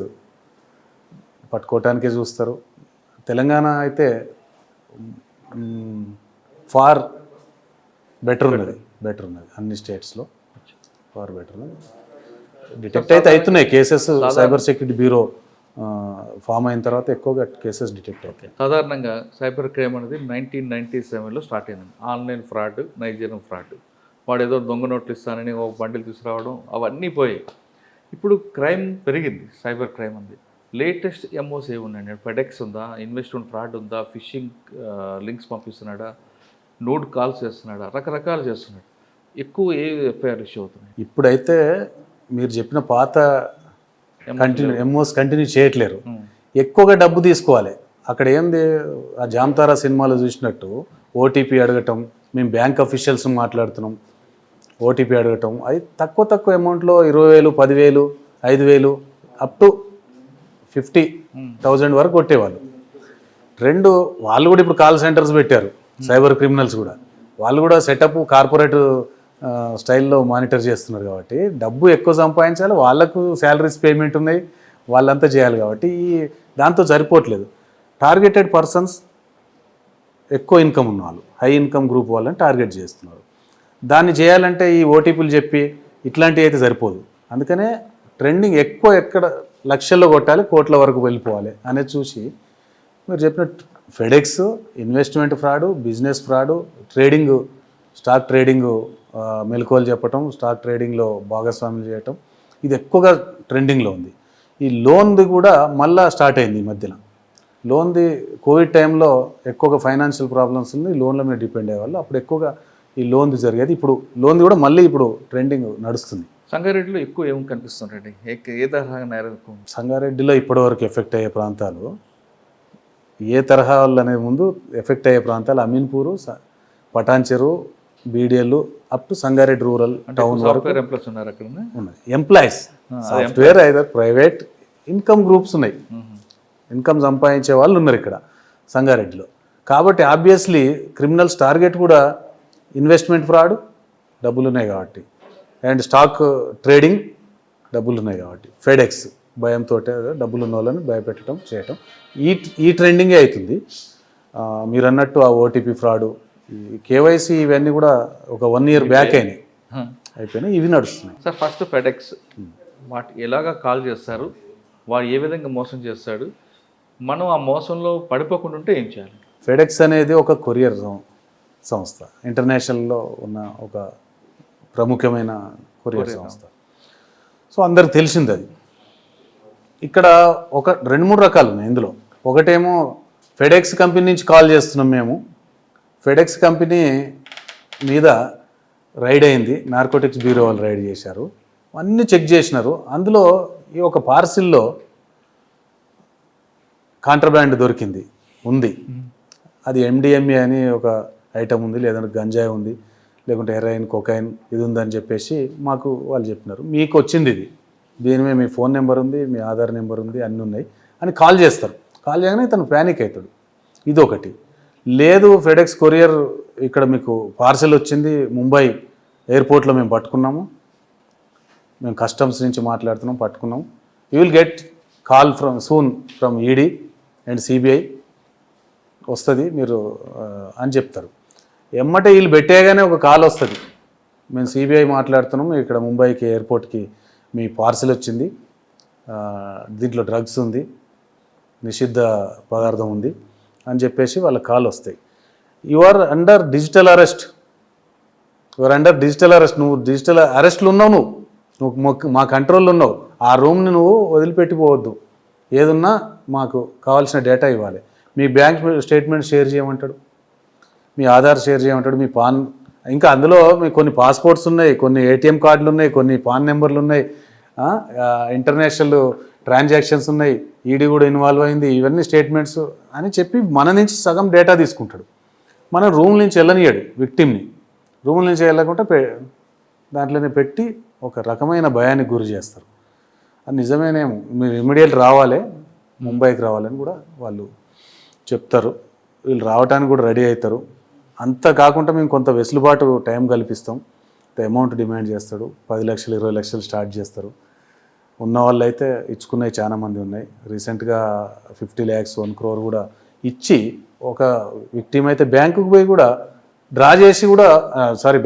పట్టుకోవటానికే చూస్తారు. తెలంగాణ అయితే ఫార్ బెటర్ ఉన్నది అన్ని స్టేట్స్లో, ఫార్ బెటర్ ఉన్నది. డిటెక్ట్ అయితే అవుతున్నాయి cases. Cyber security bureau form అయిన తర్వాత ఎక్కువగా కేసెస్ డిటెక్ట్ అవుతాయి. సాధారణంగా సైబర్ క్రైమ్ అనేది 1997లో స్టార్ట్ అయింది. Online fraud, Nigerian fraud. వాడు ఏదో దొంగ నోట్లు ఇస్తానని ఒక బండిల్ తీసుకురావడం, అవన్నీ పోయాయి. ఇప్పుడు క్రైమ్ పెరిగింది, సైబర్ క్రైమ్ ఉంది. లేటెస్ట్ ఎంఓస్ ఏమున్నాయండి? ఫెడెక్స్ ఉందా, ఇన్వెస్ట్మెంట్ ఫ్రాడ్ ఉందా, ఫిషింగ్ లింక్స్ పంపిస్తున్నాడా, నోడ్ కాల్స్ చేస్తున్నాడా, రకరకాలు చేస్తున్నాడు. ఎక్కువ ఏ ఎఫ్ఐఆర్ ఇష్యూ అవుతున్నాయి? ఇప్పుడైతే మీరు చెప్పిన పాత ఎంఓస్ కంటిన్యూ చేయట్లేరు. ఎక్కువగా డబ్బు తీసుకోవాలి. అక్కడ ఏంది, ఆ జామ్తారా సినిమాలో చూసినట్టు ఓటీపీ అడగటం, మేము బ్యాంక్ అఫీషియల్స్ మాట్లాడుతున్నాం, ఓటీపీ అడగటం, అది తక్కువ అమౌంట్లో 20,000, 10,000, 5,000 అప్ టు 50,000 వరకు కొట్టేవాళ్ళు. వాళ్ళు కూడా ఇప్పుడు కాల్ సెంటర్స్ పెట్టారు, సైబర్ క్రిమినల్స్ కూడా. వాళ్ళు కూడా సెటప్ కార్పొరేట్ స్టైల్లో మానిటర్ చేస్తున్నారు కాబట్టి డబ్బు ఎక్కువ సంపాదించాలి, వాళ్ళకు శాలరీస్ పేమెంట్ ఉన్నాయి, వాళ్ళంతా చేయాలి కాబట్టి దాంతో సరిపోవట్లేదు. టార్గెటెడ్ పర్సన్స్ ఎక్కువ ఇన్కమ్ ఉన్న వాళ్ళు, హై ఇన్కమ్ గ్రూప్ వాళ్ళని టార్గెట్ చేస్తున్నారు. దాన్ని చేయాలంటే ఈ ఓటీపీలు చెప్పి ఇట్లాంటివి అయితే సరిపోదు. అందుకనే ట్రెండింగ్ ఎక్కువ ఎక్కడ లక్షల్లో కొట్టాలి, కోట్ల వరకు వెళ్ళిపోవాలి అనేది చూసి మీరు చెప్పిన FedEx, investment fraud, business fraud, trading, stock trading మెలకువలు చెప్పటం, స్టాక్ ట్రేడింగ్లో భాగస్వామ్యం చేయటం, ఇది ఎక్కువగా ట్రెండింగ్లో ఉంది. ఈ లోన్ది కూడా మళ్ళా స్టార్ట్ అయింది ఈ మధ్యన. లోన్ది కోవిడ్ టైంలో ఎక్కువగా ఫైనాన్షియల్ ప్రాబ్లమ్స్ ఉంది, లోన్ల మీద డిపెండ్ అయ్యేవాళ్ళు. అప్పుడు ఎక్కువగా ఈ లోన్ది జరిగేది. ఇప్పుడు లోన్ది కూడా మళ్ళీ ఇప్పుడు ట్రెండింగ్ నడుస్తుంది. సంగారెడ్డిలో ఎక్కువ ఏమి కనిపిస్తుందండి? ఏ తరహా నేరం? సంగారెడ్డిలో ఇప్పటివరకు ఎఫెక్ట్ అయ్యే ప్రాంతాలు, ఏ తరహా వాళ్ళు అనేది ముందు ఎఫెక్ట్ అయ్యే ప్రాంతాలు Ameenpur, Patancheru, BDL up to Sangareddy rural town వరకు ఉన్నాయి. Employees, software either private income groups ఉన్నాయి, ఇన్కమ్ సంపాదించే వాళ్ళు ఉన్నారు ఇక్కడ సంగారెడ్డిలో. కాబట్టి ఆబ్వియస్లీ క్రిమినల్స్ టార్గెట్ కూడా ఇన్వెస్ట్మెంట్ ఫ్రాడ్, డబ్బులు ఉన్నాయి కాబట్టి, అండ్ స్టాక్ ట్రేడింగ్, డబ్బులు ఉన్నాయి కాబట్టి, ఫెడెక్స్ భయంతో డబ్బులు ఉన్న వాళ్ళని భయపెట్టడం చేయటం, ఈ ట్రెండింగే అవుతుంది. మీరు అన్నట్టు ఆ ఓటీపీ ఫ్రాడు, కేవైసీ, ఇవన్నీ కూడా ఒక 1 year బ్యాక్ అయిపోయినాయి, ఇవి నడుస్తున్నాయి. సార్, ఫస్ట్ ఫెడెక్స్ వాటి ఎలాగా కాల్ చేస్తారు, వాడు ఏ విధంగా మోసం చేస్తాడు, మనం ఆ మోసంలో పడిపోకుండా ఉంటే ఏం చేయాలి? ఫెడెక్స్ అనేది ఒక కొరియర్ సంస్థ, ఇంటర్నేషనల్లో ఉన్న ఒక ప్రముఖమైన కొరియర్ సంస్థ. సో అందరికి తెలిసింది అది. ఇక్కడ ఒక 2-3 రకాలు ఉన్నాయి ఇందులో. ఒకటేమో ఫెడెక్స్ కంపెనీ నుంచి కాల్ చేస్తున్నాం మేము, ఫెడెక్స్ కంపెనీ మీద రైడ్ అయింది, నార్కోటిక్స్ బ్యూరో వాళ్ళు రైడ్ చేశారు, అన్నీ చెక్ చేసినారు. అందులో ఈ ఒక పార్సిల్లో కాంట్రాబ్యాండ్ దొరికింది, ఉంది. అది ఎండిఎంఏ అని ఒక ఐటమ్ ఉంది, లేదంటే గంజాయి ఉంది, లేకుంటే హెరాయిన్, కొకైన్ ఇది ఉందని చెప్పేసి మాకు వాళ్ళు చెప్పినారు. మీకు వచ్చింది ఇది, దీని మీద మీ ఫోన్ నెంబర్ ఉంది, మీ ఆధార్ నెంబర్ ఉంది, అన్నీ ఉన్నాయి అని కాల్ చేస్తారు. కాల్ చేయగానే ఇతను ప్యానిక్ అవుతాడు. ఇది ఒకటి. లేదు, ఫెడెక్స్ కొరియర్ ఇక్కడ మీకు పార్సెల్ వచ్చింది, ముంబై ఎయిర్పోర్ట్లో మేము పట్టుకున్నాము, మేము కస్టమ్స్ నుంచి మాట్లాడుతున్నాం, పట్టుకున్నాం, you will get call from ED and CBI వస్తుంది మీరు అని చెప్తారు. ఎమ్మటే వీళ్ళు పెట్టేగానే ఒక కాల్ వస్తుంది, మేము సిబిఐ మాట్లాడుతున్నాము, ఇక్కడ ముంబైకి ఎయిర్పోర్ట్కి మీ పార్సిల్ వచ్చింది, దీంట్లో డ్రగ్స్ ఉంది, నిషిద్ధ పదార్థం ఉంది అని చెప్పేసి వాళ్ళ కాల్ వస్తాయి. You are under digital arrest, నువ్వు డిజిటల్ అరెస్ట్లో ఉన్నావు, నువ్వు మా కంట్రోల్లో ఉన్నావు. ఆ రూమ్ని నువ్వు వదిలిపెట్టిపోవద్దు, ఏదున్నా మాకు కావాల్సిన డేటా ఇవ్వాలి. మీ బ్యాంక్ స్టేట్మెంట్ షేర్ చేయమంటాడు, మీ ఆధార్ షేర్ చేయమంటాడు, మీ పాన్, ఇంకా అందులో మీ కొన్ని పాస్పోర్ట్స్ ఉన్నాయి, కొన్ని ఏటీఎం కార్డులు ఉన్నాయి, కొన్ని పాన్ నెంబర్లు ఉన్నాయి, ఇంటర్నేషనల్ ట్రాన్సాక్షన్స్ ఉన్నాయి, ఈడీ కూడా ఇన్వాల్వ్ అయింది, ఇవన్నీ స్టేట్మెంట్స్ అని చెప్పి మన నుంచి సగం డేటా తీసుకుంటాడు. మనం రూమ్ నుంచి వెళ్ళనియాడు, విక్టిమ్ని రూమ్ నుంచి వెళ్ళకుండా దాంట్లోనే పెట్టి ఒక రకమైన భయానికి గురి చేస్తారు. అది నిజమేనేమో, మీరు ఇమ్మీడియట్ రావాలి, ముంబైకి రావాలని కూడా వాళ్ళు చెప్తారు. వీళ్ళు రావడానికి కూడా రెడీ అవుతారు. అంత కాకుండా మేము కొంత వెసులుబాటు టైం కల్పిస్తాం, అమౌంట్ డిమాండ్ చేస్తాడు. 10 లక్షలు 20 లక్షలు స్టార్ట్ చేస్తారు. ఉన్న వాళ్ళు అయితే ఇచ్చుకున్నవి చాలా మంది ఉన్నాయి. రీసెంట్గా 50 lakhs 1 crore కూడా ఇచ్చి, ఒక విక్టిమ్ అయితే బ్యాంకుకు పోయి కూడా డ్రా చేసి కూడా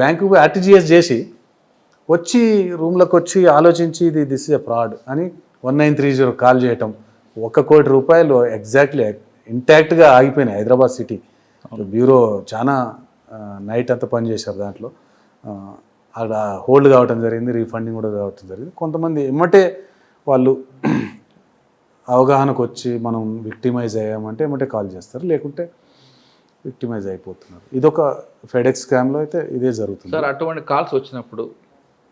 బ్యాంకుకు పోయి ఆర్టీజీఎస్ చేసి వచ్చి రూమ్లోకి వచ్చి ఆలోచించి దిస్ ఇస్ ఎ ఫ్రాడ్ అని 1930 కాల్ చేయటం. 1 కోటి రూపాయలు ఎగ్జాక్ట్లీ ఇంటాక్ట్గా ఆగిపోయినాయి హైదరాబాద్ సిటీ బ్యూరో. చాలా నైట్ అంతా పనిచేశారు దాంట్లో. అక్కడ హోల్డ్ కావటం జరిగింది, రీఫండింగ్ కూడా కావటం జరిగింది. కొంతమంది ఎమ్మటే వాళ్ళు అవగాహనకు వచ్చి మనం విక్టిమైజ్ అయ్యామంటే ఎమ్మటే కాల్ చేస్తారు, లేకుంటే విక్టిమైజ్ అయిపోతున్నారు. ఇదొక ఫెడెక్స్ స్కామ్లో అయితే ఇదే జరుగుతుంది. సార్, అటువంటి కాల్స్ వచ్చినప్పుడు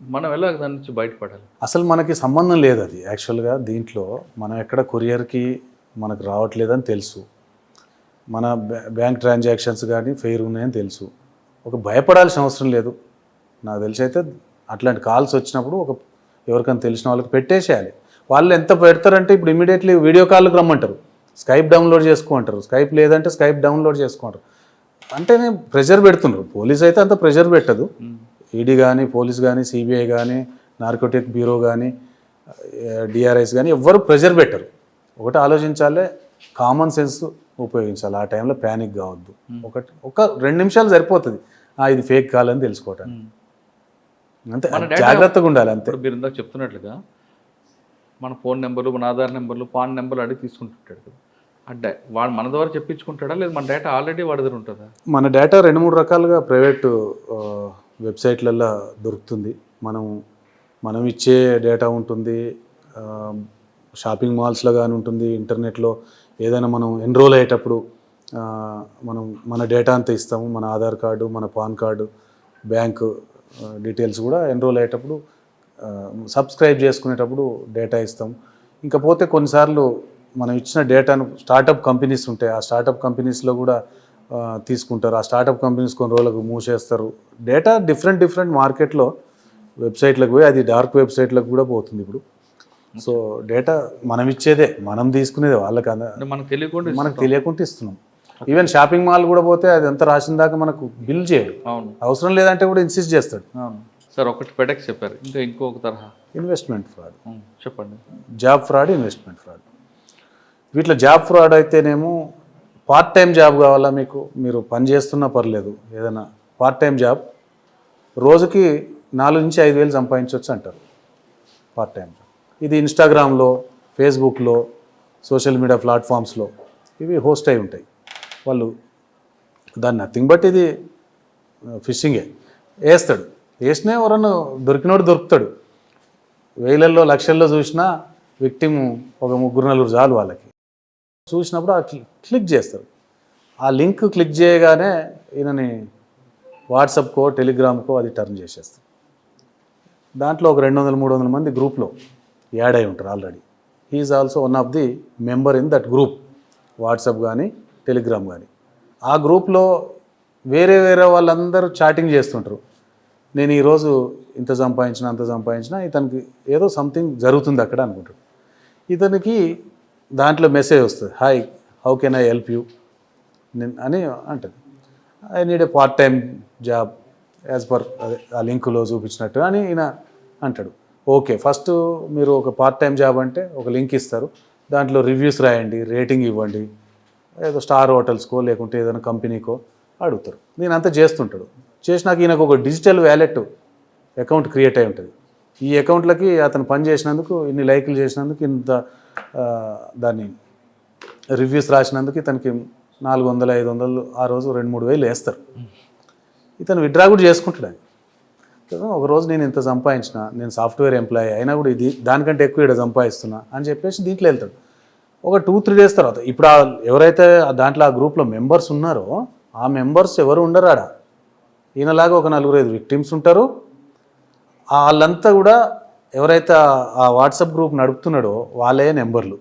మనం ఎలా దాని నుంచి బయటపడాలి? అసలు మనకి సంబంధం లేదు అది. యాక్చువల్గా దీంట్లో మనం ఎక్కడ కొరియర్కి మనకు రావట్లేదని తెలుసు, మన బ్యాంక్ ట్రాన్సాక్షన్స్ కానీ ఫెయిర్ ఉన్నాయని తెలుసు. ఒక భయపడాల్సిన అవసరం లేదు. నాకు తెలిసి అయితే అట్లాంటి కాల్స్ వచ్చినప్పుడు ఎవరికైనా తెలిసిన వాళ్ళకి పెట్టేసేయాలి. వాళ్ళు ఎంత పెడతారంటే ఇప్పుడు ఇమీడియట్లీ వీడియో కాల్కి రమ్మంటారు, స్కైప్ డౌన్లోడ్ చేసుకోమంటారు, స్కైప్ లేదంటే స్కైప్ డౌన్లోడ్ చేసుకుంటారు. అంటేనే ప్రెషర్ పెడుతున్నారు. పోలీస్ అయితే అంత ప్రెషర్ పెట్టదు. ఈడీ కానీ, పోలీస్ కానీ, సిబిఐ కానీ, నార్కోటిక్ బ్యూరో కానీ, డిఆర్ఐస్ కానీ ఎవ్వరు ప్రెషర్ పెట్టరు. ఒకటి ఆలోచించాలి, కామన్ సెన్స్ ఉపయోగించాలి. ఆ టైంలో ప్యానిక్ కావద్దు. ఒక 2 నిమిషాలు సరిపోతుంది ఇది ఫేక్ కాల్ అని తెలుసుకోవటానికి. అంతే, జాగ్రత్తగా ఉండాలి అంతే. మీరు ఇందాక చెప్తున్నట్లుగా మన ఫోన్ నెంబర్లు, మన ఆధార్ నెంబర్లు, పాన్ నెంబర్లు అడిగి తీసుకుంటుంటాడు కదా, అంటే వాడు మన ద్వారా చెప్పించుకుంటాడా, లేదా మన డేటా ఆల్రెడీ వాడి దగ్గర ఉంటుందా? మన డేటా 2-3 రకాలుగా ప్రైవేటు వెబ్సైట్లలో దొరుకుతుంది. మనం ఇచ్చే డేటా ఉంటుంది, షాపింగ్ మాల్స్లో కానీ ఉంటుంది, ఇంటర్నెట్లో ఏదైనా మనం ఎన్రోల్ అయ్యేటప్పుడు మన డేటా అంతా ఇస్తాము. మన ఆధార్ కార్డు, మన పాన్ కార్డు, బ్యాంకు డీటెయిల్స్ కూడా ఎన్రోల్ అయ్యేటప్పుడు, సబ్స్క్రైబ్ చేసుకునేటప్పుడు డేటా ఇస్తాం. ఇంకా పోతే కొన్నిసార్లు మనం ఇచ్చిన డేటాను స్టార్టప్ కంపెనీస్ ఉంటాయి, ఆ స్టార్టప్ కంపెనీస్లో కూడా తీసుకుంటారు. ఆ స్టార్టప్ కంపెనీస్ కొన్ని రోజులకు మూసేస్తారు. డేటా డిఫరెంట్ మార్కెట్లో వెబ్సైట్లకు పోయి, అది డార్క్ వెబ్సైట్లకు కూడా పోతుంది ఇప్పుడు. సో డేటా మనం ఇచ్చేదే, మనం తీసుకునేదే, వాళ్ళకి మనకు తెలియకుండా ఇస్తున్నాం. ఈవెన్ షాపింగ్ మాల్ కూడా పోతే అది అంతా రాసిన దాకా మనకు బిల్ చేయడు, అవసరం లేదంటే కూడా ఇన్సిస్ట్ చేస్తాడు. సార్, ఒకటి ఫెడెక్స్ చెప్పారు, ఇంకొక తరహా ఇన్వెస్ట్మెంట్ ఫ్రాడ్. చెప్పండి. Job fraud, investment fraud. వీటిలో జాబ్ ఫ్రాడ్ అయితేనేమో పార్ట్ టైం జాబ్ కావాలా మీకు, మీరు పని చేస్తున్నా పర్లేదు, ఏదైనా పార్ట్ టైం జాబ్ రోజుకి 4 నుంచి 5 వేలు సంపాదించవచ్చు అంటారు పార్ట్ టైం జాబ్. ఇది ఇన్స్టాగ్రామ్లో, ఫేస్బుక్లో, సోషల్ మీడియా ప్లాట్ఫామ్స్లో ఇవి హోస్ట్ అయి ఉంటాయి. వాళ్ళు దాన్ని నథింగ్ బట్ ఇది ఫిషింగే. వేసినా ఎవరన్నా దొరికినోడు దొరుకుతాడు. వేలల్లో లక్షల్లో చూసినా విక్టిమ్ ఒక 3-4 చాలు వాళ్ళకి. చూసినప్పుడు ఆ క్లిక్ చేస్తారు. ఆ లింక్ క్లిక్ చేయగానే ఈయనని వాట్సాప్కో, టెలిగ్రామ్కో అది టర్న్ చేసేస్తారు. దాంట్లో ఒక 200-300 మంది గ్రూప్లో యాడ్ అయి ఉంటారు already. He is also one of the member in that group, WhatsApp కానీ టెలిగ్రామ్ కానీ. ఆ గ్రూప్లో వేరే వాళ్ళందరూ చాటింగ్ చేస్తుంటారు. నేను ఈరోజు ఇంత సంపాదించిన, అంత సంపాదించిన, ఇతనికి ఏదో సంథింగ్ జరుగుతుంది అక్కడ అనుకుంటాడు. ఇతనికి దాంట్లో మెసేజ్ వస్తుంది, hi, how can I help you అని అంటది. I need a part time job as per ఆ లింకులో చూపించినట్టు అని ఈయన అంటాడు. ఓకే, ఫస్ట్ మీరు ఒక పార్ట్ టైం జాబ్ అంటే ఒక లింక్ ఇస్తారు, దాంట్లో రివ్యూస్ రాయండి, రేటింగ్ ఇవ్వండి, ఏదో స్టార్ హోటల్స్కో లేకుంటే ఏదైనా కంపెనీకో అడుగుతారు. నేను అంతా చేస్తుంటాడు. చేసినాక ఈయనకు ఒక డిజిటల్ వ్యాలెట్ అకౌంట్ క్రియేట్ అయి ఉంటుంది. ఈ అకౌంట్లకి అతను పని చేసినందుకు ఇన్ని లైకులు చేసినందుకు ఇంత దాన్ని రివ్యూస్ రాసినందుకు ఇతనికి 400 500 ఆ రోజు 2-3 వేలు వేస్తారు. ఇతను విత్డ్రా కూడా చేసుకుంటాడు. అది ఒకరోజు నేను ఇంత సంపాదించిన, నేను సాఫ్ట్వేర్ ఎంప్లాయీ అయినా కూడా ఇది దానికంటే ఎక్కువ ఇక్కడ సంపాదిస్తున్నా అని చెప్పేసి దీంట్లో వెళ్తాడు. ఒక 2-3 డేస్ తర్వాత ఇప్పుడు ఎవరైతే దాంట్లో ఆ గ్రూప్లో మెంబర్స్ ఉన్నారో ఆ మెంబర్స్ ఎవరు ఉండరు ఆడ. ఈయనలాగా ఒక 4-5 విక్టిమ్స్ ఉంటారు. వాళ్ళంతా కూడా ఎవరైతే ఆ వాట్సాప్ గ్రూప్ నడుపుతున్నాడో వాళ్ళే నెంబర్లు.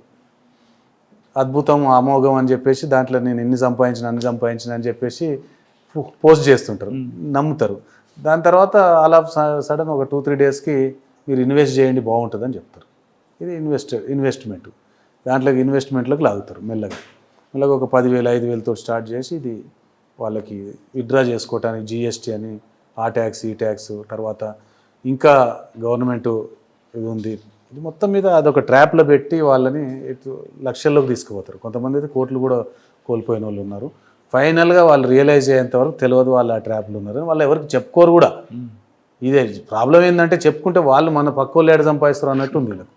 అద్భుతం, అమోఘం అని చెప్పేసి దాంట్లో నేను అన్ని సంపాదించిన అని చెప్పేసి పోస్ట్ చేస్తుంటారు, నమ్ముతారు. దాని తర్వాత అలా సడన్ ఒక 2-3 డేస్కి మీరు ఇన్వెస్ట్ చేయండి బాగుంటుందని చెప్తారు. ఇది ఇన్వెస్ట్మెంట్. దాంట్లోకి ఇన్వెస్ట్మెంట్లోకి లాగుతారు. మెల్లగా ఒక 10,000 5,000తో స్టార్ట్ చేసి ఇది వాళ్ళకి విత్డ్రా చేసుకోవటానికి GST అని ఆ ట్యాక్స్ ఈ ట్యాక్స్ తర్వాత ఇంకా గవర్నమెంట్ ఇది ఉంది. ఇది మొత్తం మీద అదొక ట్రాప్లో పెట్టి వాళ్ళని లక్షల్లోకి తీసుకుపోతారు. కొంతమంది అయితే కోట్లు కూడా కోల్పోయిన వాళ్ళు ఉన్నారు. ఫైనల్గా వాళ్ళు రియలైజ్ అయ్యేంత వరకు తెలియదు వాళ్ళు ఆ ట్రాప్లు ఉన్నారు. వాళ్ళు ఎవరికి చెప్పుకోరు కూడా. ఇదే ప్రాబ్లం ఏంటంటే చెప్పుకుంటే వాళ్ళు మన పక్క వాళ్ళు ఏడ సంపాదిస్తారు అన్నట్టు ఉంది వీళ్ళకి.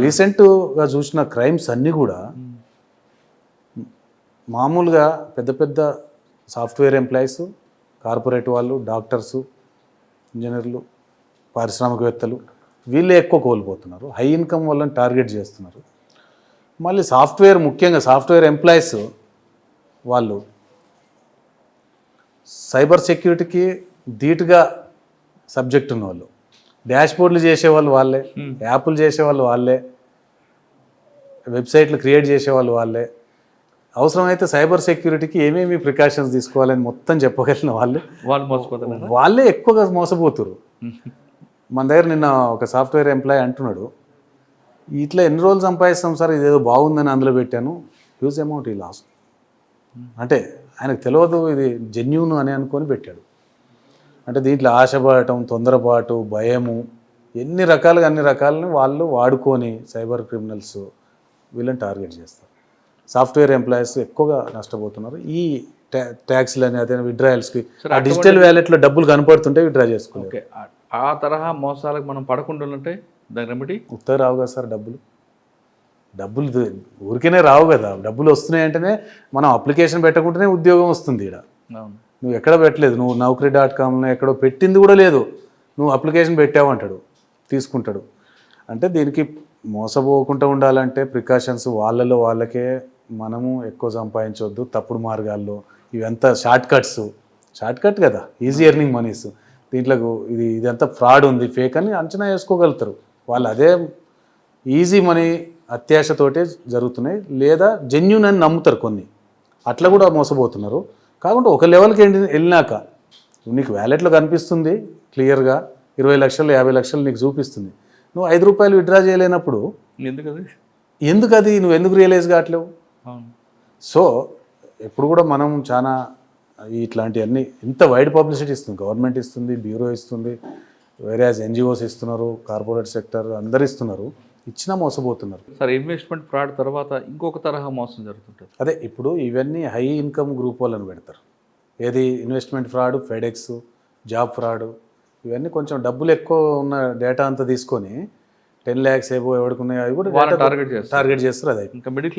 రీసెంట్గా చూసిన క్రైమ్స్ అన్నీ కూడా మామూలుగా పెద్ద పెద్ద సాఫ్ట్వేర్ ఎంప్లాయీస్, కార్పొరేట్ వాళ్ళు, డాక్టర్సు, ఇంజనీర్లు, పారిశ్రామికవేత్తలు వీళ్ళే ఎక్కువ కోల్పోతున్నారు. హై ఇన్కమ్ వాళ్ళని టార్గెట్ చేస్తున్నారు. మళ్ళీ ముఖ్యంగా సాఫ్ట్వేర్ ఎంప్లాయీస్ వాళ్ళు సైబర్ సెక్యూరిటీకి ధీటుగా సబ్జెక్ట్ ఉన్న వాళ్ళు, డాష్బోర్డ్లు చేసేవాళ్ళు వాళ్ళే, యాప్లు చేసేవాళ్ళు వాళ్ళే, వెబ్సైట్లు క్రియేట్ చేసేవాళ్ళు వాళ్ళే, అవసరమైతే సైబర్ సెక్యూరిటీకి ఏమేమి ప్రికాషన్స్ తీసుకోవాలని మొత్తం చెప్పగలిగిన వాళ్ళే ఎక్కువగా మోసపోతున్నారు. మన దగ్గర నిన్న ఒక సాఫ్ట్వేర్ ఎంప్లాయీ అంటున్నాడు, ఇట్లా ఎన్ని రోజులు సంపాదిస్తాం సార్, ఇదేదో బాగుందని అందులో పెట్టాను, హ్యూజ్ అమౌంట్ ఈ లాస్ట్. అంటే ఆయనకు తెలియదు ఇది జెన్యూన్ అని అనుకొని పెట్టాడు. అంటే దీంట్లో ఆశపడటం, తొందరపాటు, భయము, అన్ని రకాలని వాళ్ళు వాడుకొని సైబర్ క్రిమినల్స్ వీళ్ళని టార్గెట్ చేస్తారు. సాఫ్ట్వేర్ ఎంప్లాయీస్ ఎక్కువగా నష్టపోతున్నారు. ఈ ట్యాక్స్లని అదే విత్డ్రాయల్స్కి ఆ డిజిటల్ వ్యాలెట్లో డబ్బులు కనపడుతుంటే విత్డ్రా చేసుకోవాలి. ఓకే, ఆ తరహా మోసాలకు మనం పడకుండా ఉంటే దాని రెమెడీ ఉత్తర రావు కదా సార్. డబ్బులు ఊరికేనే రావు కదా. డబ్బులు వస్తున్నాయంటేనే మనం అప్లికేషన్ పెట్టకుంటేనే ఉద్యోగం వస్తుంది. ఇక్కడ నువ్వు ఎక్కడ పెట్టలేదు, నువ్వు Naukri.comలో ఎక్కడో పెట్టింది కూడా లేదు, నువ్వు అప్లికేషన్ పెట్టావంటాడు, తీసుకుంటాడు. అంటే దీనికి మోసపోకుండా ఉండాలంటే ప్రికాషన్స్ వాళ్ళకే మనము ఎక్కువ సంపాదించవద్దు. తప్పుడు మార్గాల్లో ఇవంతా షార్ట్ కట్ కదా, ఈజీ ఎర్నింగ్ మనీస్. దీంట్లో ఇదంతా ఫ్రాడ్ ఉంది, ఫేక్ అని అంచనా వేసుకోగలుగుతారు వాళ్ళు. అదే ఈజీ మనీ అత్యాశతోటే జరుగుతున్నాయి, లేదా జెన్యూన్ అని నమ్ముతారు కొన్ని, అట్లా కూడా మోసపోతున్నారు. కాకుండా ఒక లెవెల్కి వెళ్ళినాక నీకు వ్యాలెట్లో కనిపిస్తుంది క్లియర్గా 20 లక్షలు 50 లక్షలు నీకు చూపిస్తుంది, నువ్వు 5 రూపాయలు విత్డ్రా చేయలేనప్పుడు నువ్వు ఎందుకు రియలైజ్ కావట్లేవు? సో ఎప్పుడు కూడా మనం చాలా ఇట్లాంటివన్నీ ఇంత వైడ్ పబ్లిసిటీ ఇస్తుంది, గవర్నమెంట్ ఇస్తుంది, బ్యూరో ఇస్తుంది, వేరే NGOs ఇస్తున్నారు, కార్పొరేట్ సెక్టర్ అందరు ఇస్తున్నారు, ఇచ్చినా మోసపోతున్నారు. సార్, ఇన్వెస్ట్మెంట్ ఫ్రాడ్ తర్వాత ఇంకొక తరహా మోసం జరుగుతుంటుంది. అదే ఇప్పుడు ఇవన్నీ హై ఇన్కమ్ గ్రూప్ వాళ్ళని పెడతారు. ఏది investment fraud, FedEx, job fraud, ఇవన్నీ కొంచెం డబ్బులు ఎక్కువ ఉన్న డేటా అంతా తీసుకొని 10 lakhs ఏవో ఎవడుకున్నాయి అవి కూడా టార్గెట్ చేస్తారు. అదే ఇంకా మిడిల్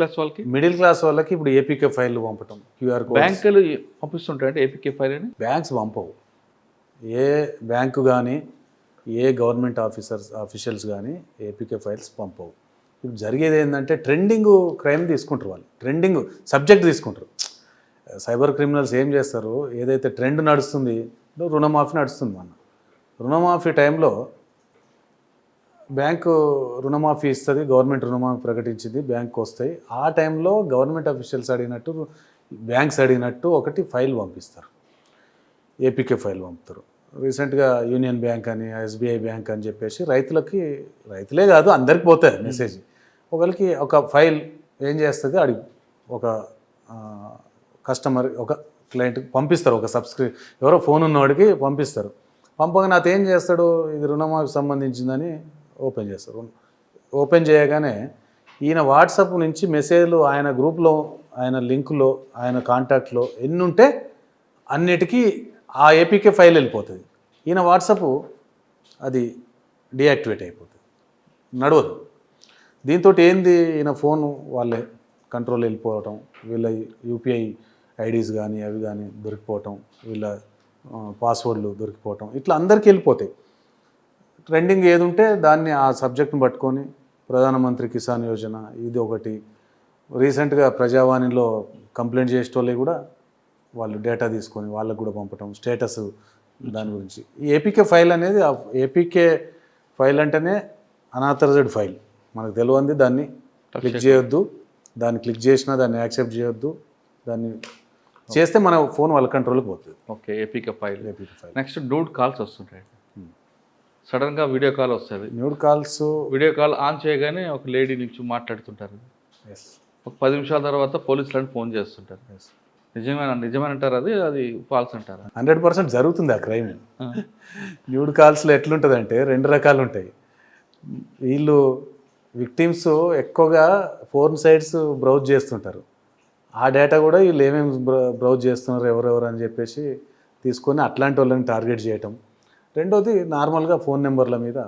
క్లాస్ వాళ్ళకి ఇప్పుడు APK ఫైల్ పంపటం, QR కోడ్. బ్యాంకులు పంపిస్తుంటాయంటే APK ఫైల్ అని బ్యాంక్స్ పంపవు. ఏ బ్యాంకు కానీ ఏ గవర్నమెంట్ ఆఫీషియల్స్ కానీ APK ఫైల్స్ పంపవు. ఇప్పుడు జరిగేది ఏంటంటే ట్రెండింగ్ క్రైమ్ తీసుకుంటారు వాళ్ళు, ట్రెండింగ్ సబ్జెక్ట్ తీసుకుంటారు. సైబర్ క్రిమినల్స్ ఏం చేస్తారు, ఏదైతే ట్రెండ్ నడుస్తుంది, రుణమాఫీ నడుస్తుంది. మన రుణమాఫీ టైంలో బ్యాంకు రుణమాఫీ ఇస్తుంది, గవర్నమెంట్ రుణమాఫీ ప్రకటించింది, బ్యాంకు వస్తాయి. ఆ టైంలో గవర్నమెంట్ ఆఫీషియల్స్ అడిగినట్టు, బ్యాంక్స్ అడిగినట్టు ఒకటి ఫైల్ పంపిస్తారు, APK ఫైల్ పంపుతారు. రీసెంట్గా యూనియన్ బ్యాంక్ అని, SBI బ్యాంక్ అని చెప్పేసి రైతులే కాదు అందరికి పోతాయి మెసేజ్. ఒకరికి ఒక ఫైల్ ఏం చేస్తుంది, ఒక కస్టమర్, ఒక క్లయింట్కి పంపిస్తారు, ఒక ఎవరో ఫోన్ ఉన్నవాడికి పంపిస్తారు. పంపగానే అతను ఏం చేస్తాడు, ఇది రుణమాఫీకి సంబంధించిందని ఓపెన్ చేస్తారు. ఓపెన్ చేయగానే ఈయన వాట్సాప్ నుంచి మెసేజ్లు ఆయన గ్రూప్లో, ఆయన లింకులో, ఆయన కాంటాక్ట్లో ఎన్ని ఉంటే అన్నిటికీ ఆ APK ఫైల్ వెళ్ళిపోతుంది. ఈయన వాట్సాప్ అది డీయాక్టివేట్ అయిపోతుంది, నడవదు. దీంతో ఏంది, ఈయన ఫోను వాళ్ళే కంట్రోల్ వెళ్ళిపోవటం, వీళ్ళ యూపీఐ ఐడీస్ కానీ అవి కానీ దొరికిపోవటం, వీళ్ళ పాస్వర్డ్లు దొరికిపోవటం, ఇట్లా అందరికీ వెళ్ళిపోతాయి. ట్రెండింగ్ ఏది ఉంటే దాన్ని ఆ సబ్జెక్ట్ని పట్టుకొని ప్రధానమంత్రి కిసాన్ యోజన ఇది ఒకటి, రీసెంట్గా ప్రజావాణిలో కంప్లైంట్ చేసేటోళ్ళే కూడా వాళ్ళు డేటా తీసుకొని వాళ్ళకు కూడా పంపటం, స్టేటస్ దాని గురించి. ఈ ఏపీకే ఫైల్ అనేది, ఏపీకే ఫైల్ అంటేనే అనాథరైజ్డ్ ఫైల్, మనకు తెలియంది, దాన్ని క్లిక్ చేయొద్దు, దాన్ని క్లిక్ చేసినా దాన్ని యాక్సెప్ట్ చేయొద్దు, దాన్ని చేస్తే మన ఫోన్ వాళ్ళ కంట్రోల్కి పోతుంది. Okay, APK file. APK file. Next nude calls వస్తుంటాయి, సడన్గా వీడియో కాల్ వస్తుంది. Nude calls, video call on చేయగానే ఒక లేడీ నుంచి మాట్లాడుతుంటారు, ఒక 10 నిమిషాల తర్వాత పోలీసులను ఫోన్ చేస్తుంటారు. నిజమేనంటారు, అది ఫాల్స్ అంటారా? 100% జరుగుతుంది ఆ క్రైమ్. న్యూడ్ కాల్స్లో ఎట్లుంటుందంటే 2 రకాలు ఉంటాయి. వీళ్ళు విక్టిమ్స్ ఎక్కువగా ఫోన్ సైట్స్ బ్రౌజ్ చేస్తుంటారు, ఆ డేటా కూడా వీళ్ళు ఏమేమి బ్రౌజ్ చేస్తున్నారు ఎవరెవరు అని చెప్పేసి తీసుకొని అట్లాంటి వాళ్ళని టార్గెట్ చేయటం. రెండోది నార్మల్గా ఫోన్ నెంబర్ల మీద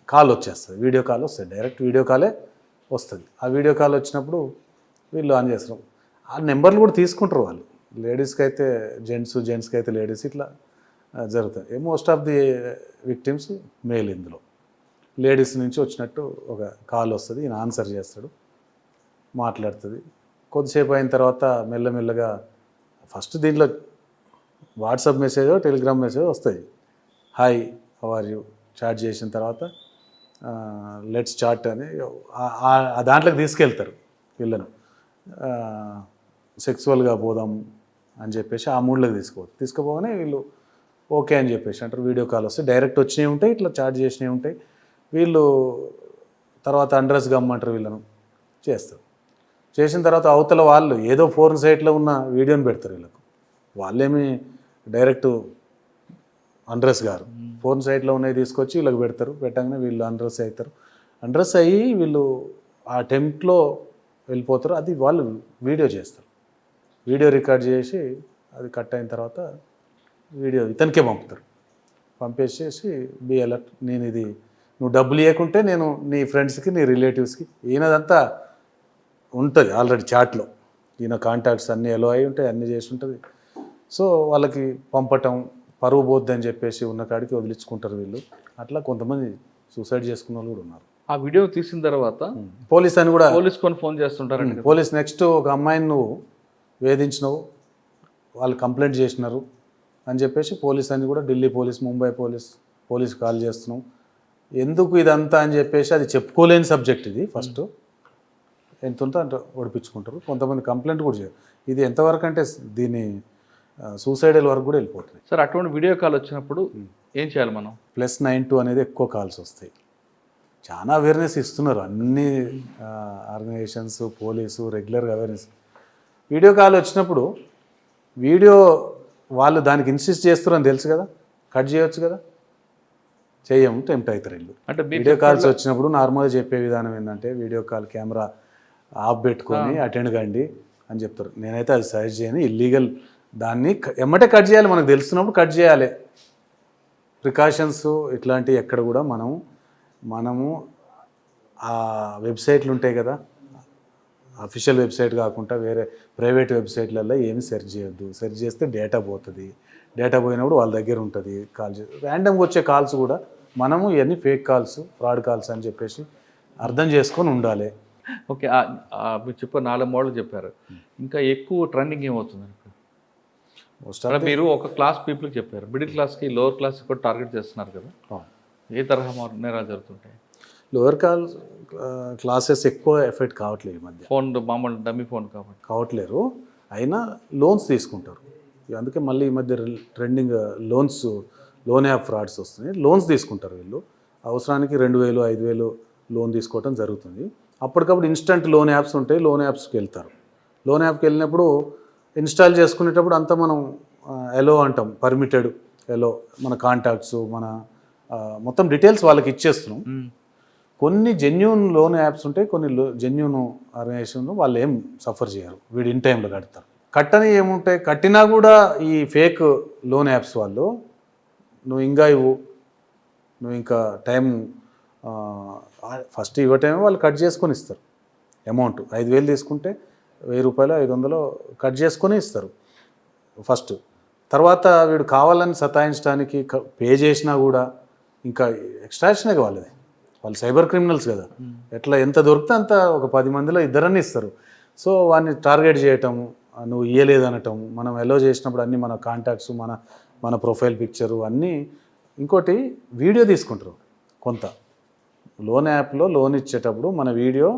కాల్ వచ్చేస్తుంది, వీడియో కాల్ వస్తుంది, డైరెక్ట్ వీడియో కాలే వస్తుంది. ఆ వీడియో కాల్ వచ్చినప్పుడు వీళ్ళు ఆన్ చేస్తారు, ఆ నెంబర్లు కూడా తీసుకుంటారు వాళ్ళు. లేడీస్కి అయితే జెంట్స్కి అయితే లేడీస్, ఇట్లా జరుగుతుంది. Most of the victims male. ఇందులో లేడీస్ నుంచి వచ్చినట్టు ఒక కాల్ వస్తుంది, ఈయన ఆన్సర్ చేస్తాడు, మాట్లాడుతుంది. కొద్దిసేపు అయిన తర్వాత మెల్లమెల్లగా ఫస్ట్ దీంట్లో వాట్సాప్ మెసేజ్, టెలిగ్రామ్ మెసేజ్ వస్తాయి, hi how are you, chat చేసిన తర్వాత లెట్స్ చాట్ అని దాంట్లోకి తీసుకెళ్తారు వీళ్ళను. సెక్సువల్గా పోదాం అని చెప్పేసి ఆ మూడ్లోకి తీసుకుపోగానే వీళ్ళు ఓకే అని చెప్పేసి అంటారు. వీడియో కాల్ వస్తే డైరెక్ట్ వచ్చినవి ఉంటాయి, ఇట్లా చాట్ చేసినవి ఉంటాయి. వీళ్ళు తర్వాత అడ్రస్ గమ్మంటారు, వీళ్ళను చేస్తారు. చేసిన తర్వాత అవతల వాళ్ళు ఏదో ఫోన్ సైట్లో ఉన్న వీడియోని పెడతారు వీళ్ళకు. వాళ్ళేమి డైరెక్ట్ అడ్రస్ గారు, ఫోన్ సైట్లో ఉన్నవి తీసుకొచ్చి వీళ్ళకి పెడతారు. పెట్టగానే వీళ్ళు అడ్రస్ అవుతారు. అడ్రస్ అయ్యి వీళ్ళు ఆ టెంప్ట్లో వెళ్ళిపోతారు. అది వాళ్ళు వీడియో చేస్తారు, వీడియో రికార్డ్ చేసి అది కట్ అయిన తర్వాత వీడియో ఇతనికే పంపుతారు. పంపేసేసి బి అలర్ట్, నేను ఇది నువ్వు డబ్బులు ఇవ్వకుంటే నేను నీ ఫ్రెండ్స్కి నీ రిలేటివ్స్కి, ఈయనదంతా ఉంటుంది ఆల్రెడీ చాట్లో, ఈయన కాంటాక్ట్స్ అన్నీ ఎలో అయి ఉంటాయి, అన్నీ చేసి ఉంటుంది. సో వాళ్ళకి పంపటం, పరువు పోద్ది అని చెప్పేసి ఉన్న కాడికి వదిలించుకుంటారు వీళ్ళు. అట్లా కొంతమంది సూసైడ్ చేసుకున్న వాళ్ళు కూడా ఉన్నారు. ఆ వీడియో తీసిన తర్వాత పోలీస్ అని కూడా పోలీసుకొని ఫోన్ చేస్తుంటారండి. పోలీస్ నెక్స్ట్ ఒక అమ్మాయిని నువ్వు వేధించినావు, వాళ్ళు కంప్లైంట్ చేసినారు అని చెప్పేసి పోలీస్ అని కూడా Delhi police, Mumbai police call చేస్తున్నాం. ఎందుకు ఇదంతా అని చెప్పేసి అది చెప్పుకోలేని సబ్జెక్ట్ ఇది. ఫస్ట్ ఎంత ఉంటే అంత ఓడిపించుకుంటారు. కొంతమంది కంప్లైంట్ కూడా చేయరు. ఇది ఎంతవరకు అంటే దీన్ని సూసైడల్ వరకు కూడా వెళ్ళిపోతుంది. సార్, అటువంటి వీడియో కాల్ వచ్చినప్పుడు ఏం చేయాలి మనం? +92 అనేది ఎక్కువ కాల్స్ వస్తాయి. చాలా అవేర్నెస్ ఇస్తున్నారు అన్ని ఆర్గనైజేషన్స్, పోలీసు రెగ్యులర్గా అవేర్నెస్. వీడియో కాల్ వచ్చినప్పుడు వీడియో వాళ్ళు దానికి ఇన్సిస్ట్ చేస్తున్నారని తెలుసు కదా, కట్ చేయొచ్చు కదా, చెయ్యము, టెంప్ట్ అవుతారు వీళ్ళు. అంటే వీడియో కాల్స్ వచ్చినప్పుడు నార్మల్గా చెప్పే విధానం ఏంటంటే వీడియో కాల్ కెమెరా ఆఫ్ పెట్టుకొని అటెండ్ కండి అని చెప్తారు. నేనైతే అది సజెస్ట్ చేయను, ఇల్లీగల్. దాన్ని ఎమ్మటే కట్ చేయాలి, మనకు తెలుస్తున్నప్పుడు కట్ చేయాలి. ప్రికాషన్స్ ఇట్లాంటివి ఎక్కడ కూడా మనము ఆ వెబ్సైట్లు ఉంటాయి కదా, అఫీషియల్ వెబ్సైట్ కాకుండా వేరే ప్రైవేట్ వెబ్సైట్లలో ఏమి సెర్చ్ చేయొద్దు. సెర్చ్ చేస్తే డేటా పోతుంది. డేటా పోయినప్పుడు వాళ్ళ దగ్గర ఉంటుంది కాల్. ర్యాండమ్గా వచ్చే కాల్స్ కూడా మనము ఇవన్నీ ఫేక్ కాల్స్, ఫ్రాడ్ కాల్స్ అని చెప్పేసి అర్థం చేసుకొని ఉండాలి. ఓకే, మీరు చెప్పారు 4 మోడల్ చెప్పారు. ఇంకా ఎక్కువ ట్రెండింగ్ ఏమవుతుంది? మీరు ఒక క్లాస్ పీపుల్కి చెప్పారు, మిడిల్ క్లాస్కి, లోవర్ క్లాస్కి కూడా టార్గెట్ చేస్తున్నారు కదా, ఏ తరహా నేరాలు జరుగుతుంటాయి? లోవర్ క్లాసెస్ ఎక్కువ ఎఫెక్ట్ కావట్లేదు ఈ మధ్య. ఫోన్ మామూలు డమ్మీ ఫోన్ కాబట్టి కావట్లేరు, అయినా లోన్స్ తీసుకుంటారు. అందుకే మళ్ళీ ఈ మధ్య ట్రెండింగ్ లోన్ యాప్ ఫ్రాడ్స్ వస్తున్నాయి. లోన్స్ తీసుకుంటారు వీళ్ళు. అవసరానికి 2000, 5000 లోన్ తీసుకోవడం జరుగుతుంది. అప్పటికప్పుడు ఇన్స్టంట్ లోన్ యాప్స్ ఉంటాయి, లోన్ యాప్స్కి వెళ్తారు. లోన్ యాప్కి వెళ్ళినప్పుడు ఇన్స్టాల్ చేసుకునేటప్పుడు అంతా మనం ఎలో అంటాం, పర్మిటెడ్ ఎలో, మన కాంటాక్ట్స్, మన మొత్తం డీటెయిల్స్ వాళ్ళకి ఇచ్చేస్తున్నాం. కొన్ని జెన్యూన్ లోన్ యాప్స్ ఉంటాయి, కొన్ని జెన్యూన్ ఆర్గనైజేషన్లు వాళ్ళు ఏం సఫర్ చేయరు, వీడు ఇన్ టైంలో కడతారు. కట్టని ఏముంటాయి, కట్టినా కూడా ఈ ఫేక్ లోన్ యాప్స్ వాళ్ళు నువ్వు ఇంకా ఇవ్వు, నువ్వు ఇంకా టైం ఫస్ట్ ఇవ్వటమే వాళ్ళు కట్ చేసుకొని ఇస్తారు అమౌంట్. 5,000 తీసుకుంటే 1,000 రూపాయలు 500 కట్ చేసుకొని ఇస్తారు ఫస్ట్. తర్వాత వీడు కావాలని సతాయించడానికి పే చేసినా కూడా ఇంకా ఎక్స్ట్రాక్షనే వాళ్ళది. వాళ్ళు సైబర్ క్రిమినల్స్ కదా, ఎట్లా ఎంత దొరికితే అంత ఒక 10 మందిలో ఇద్దరని ఇస్తారు. సో వాడిని టార్గెట్ చేయటము, నువ్వు ఇయ్యలేదనటం, మనం ఎలో చేసినప్పుడు అన్నీ మన కాంటాక్ట్స్, మన ప్రొఫైల్ పిక్చరు అన్నీ. ఇంకోటి వీడియో తీసుకుంటారు కొంత. లోన్ యాప్లో లోన్ ఇచ్చేటప్పుడు మన వీడియో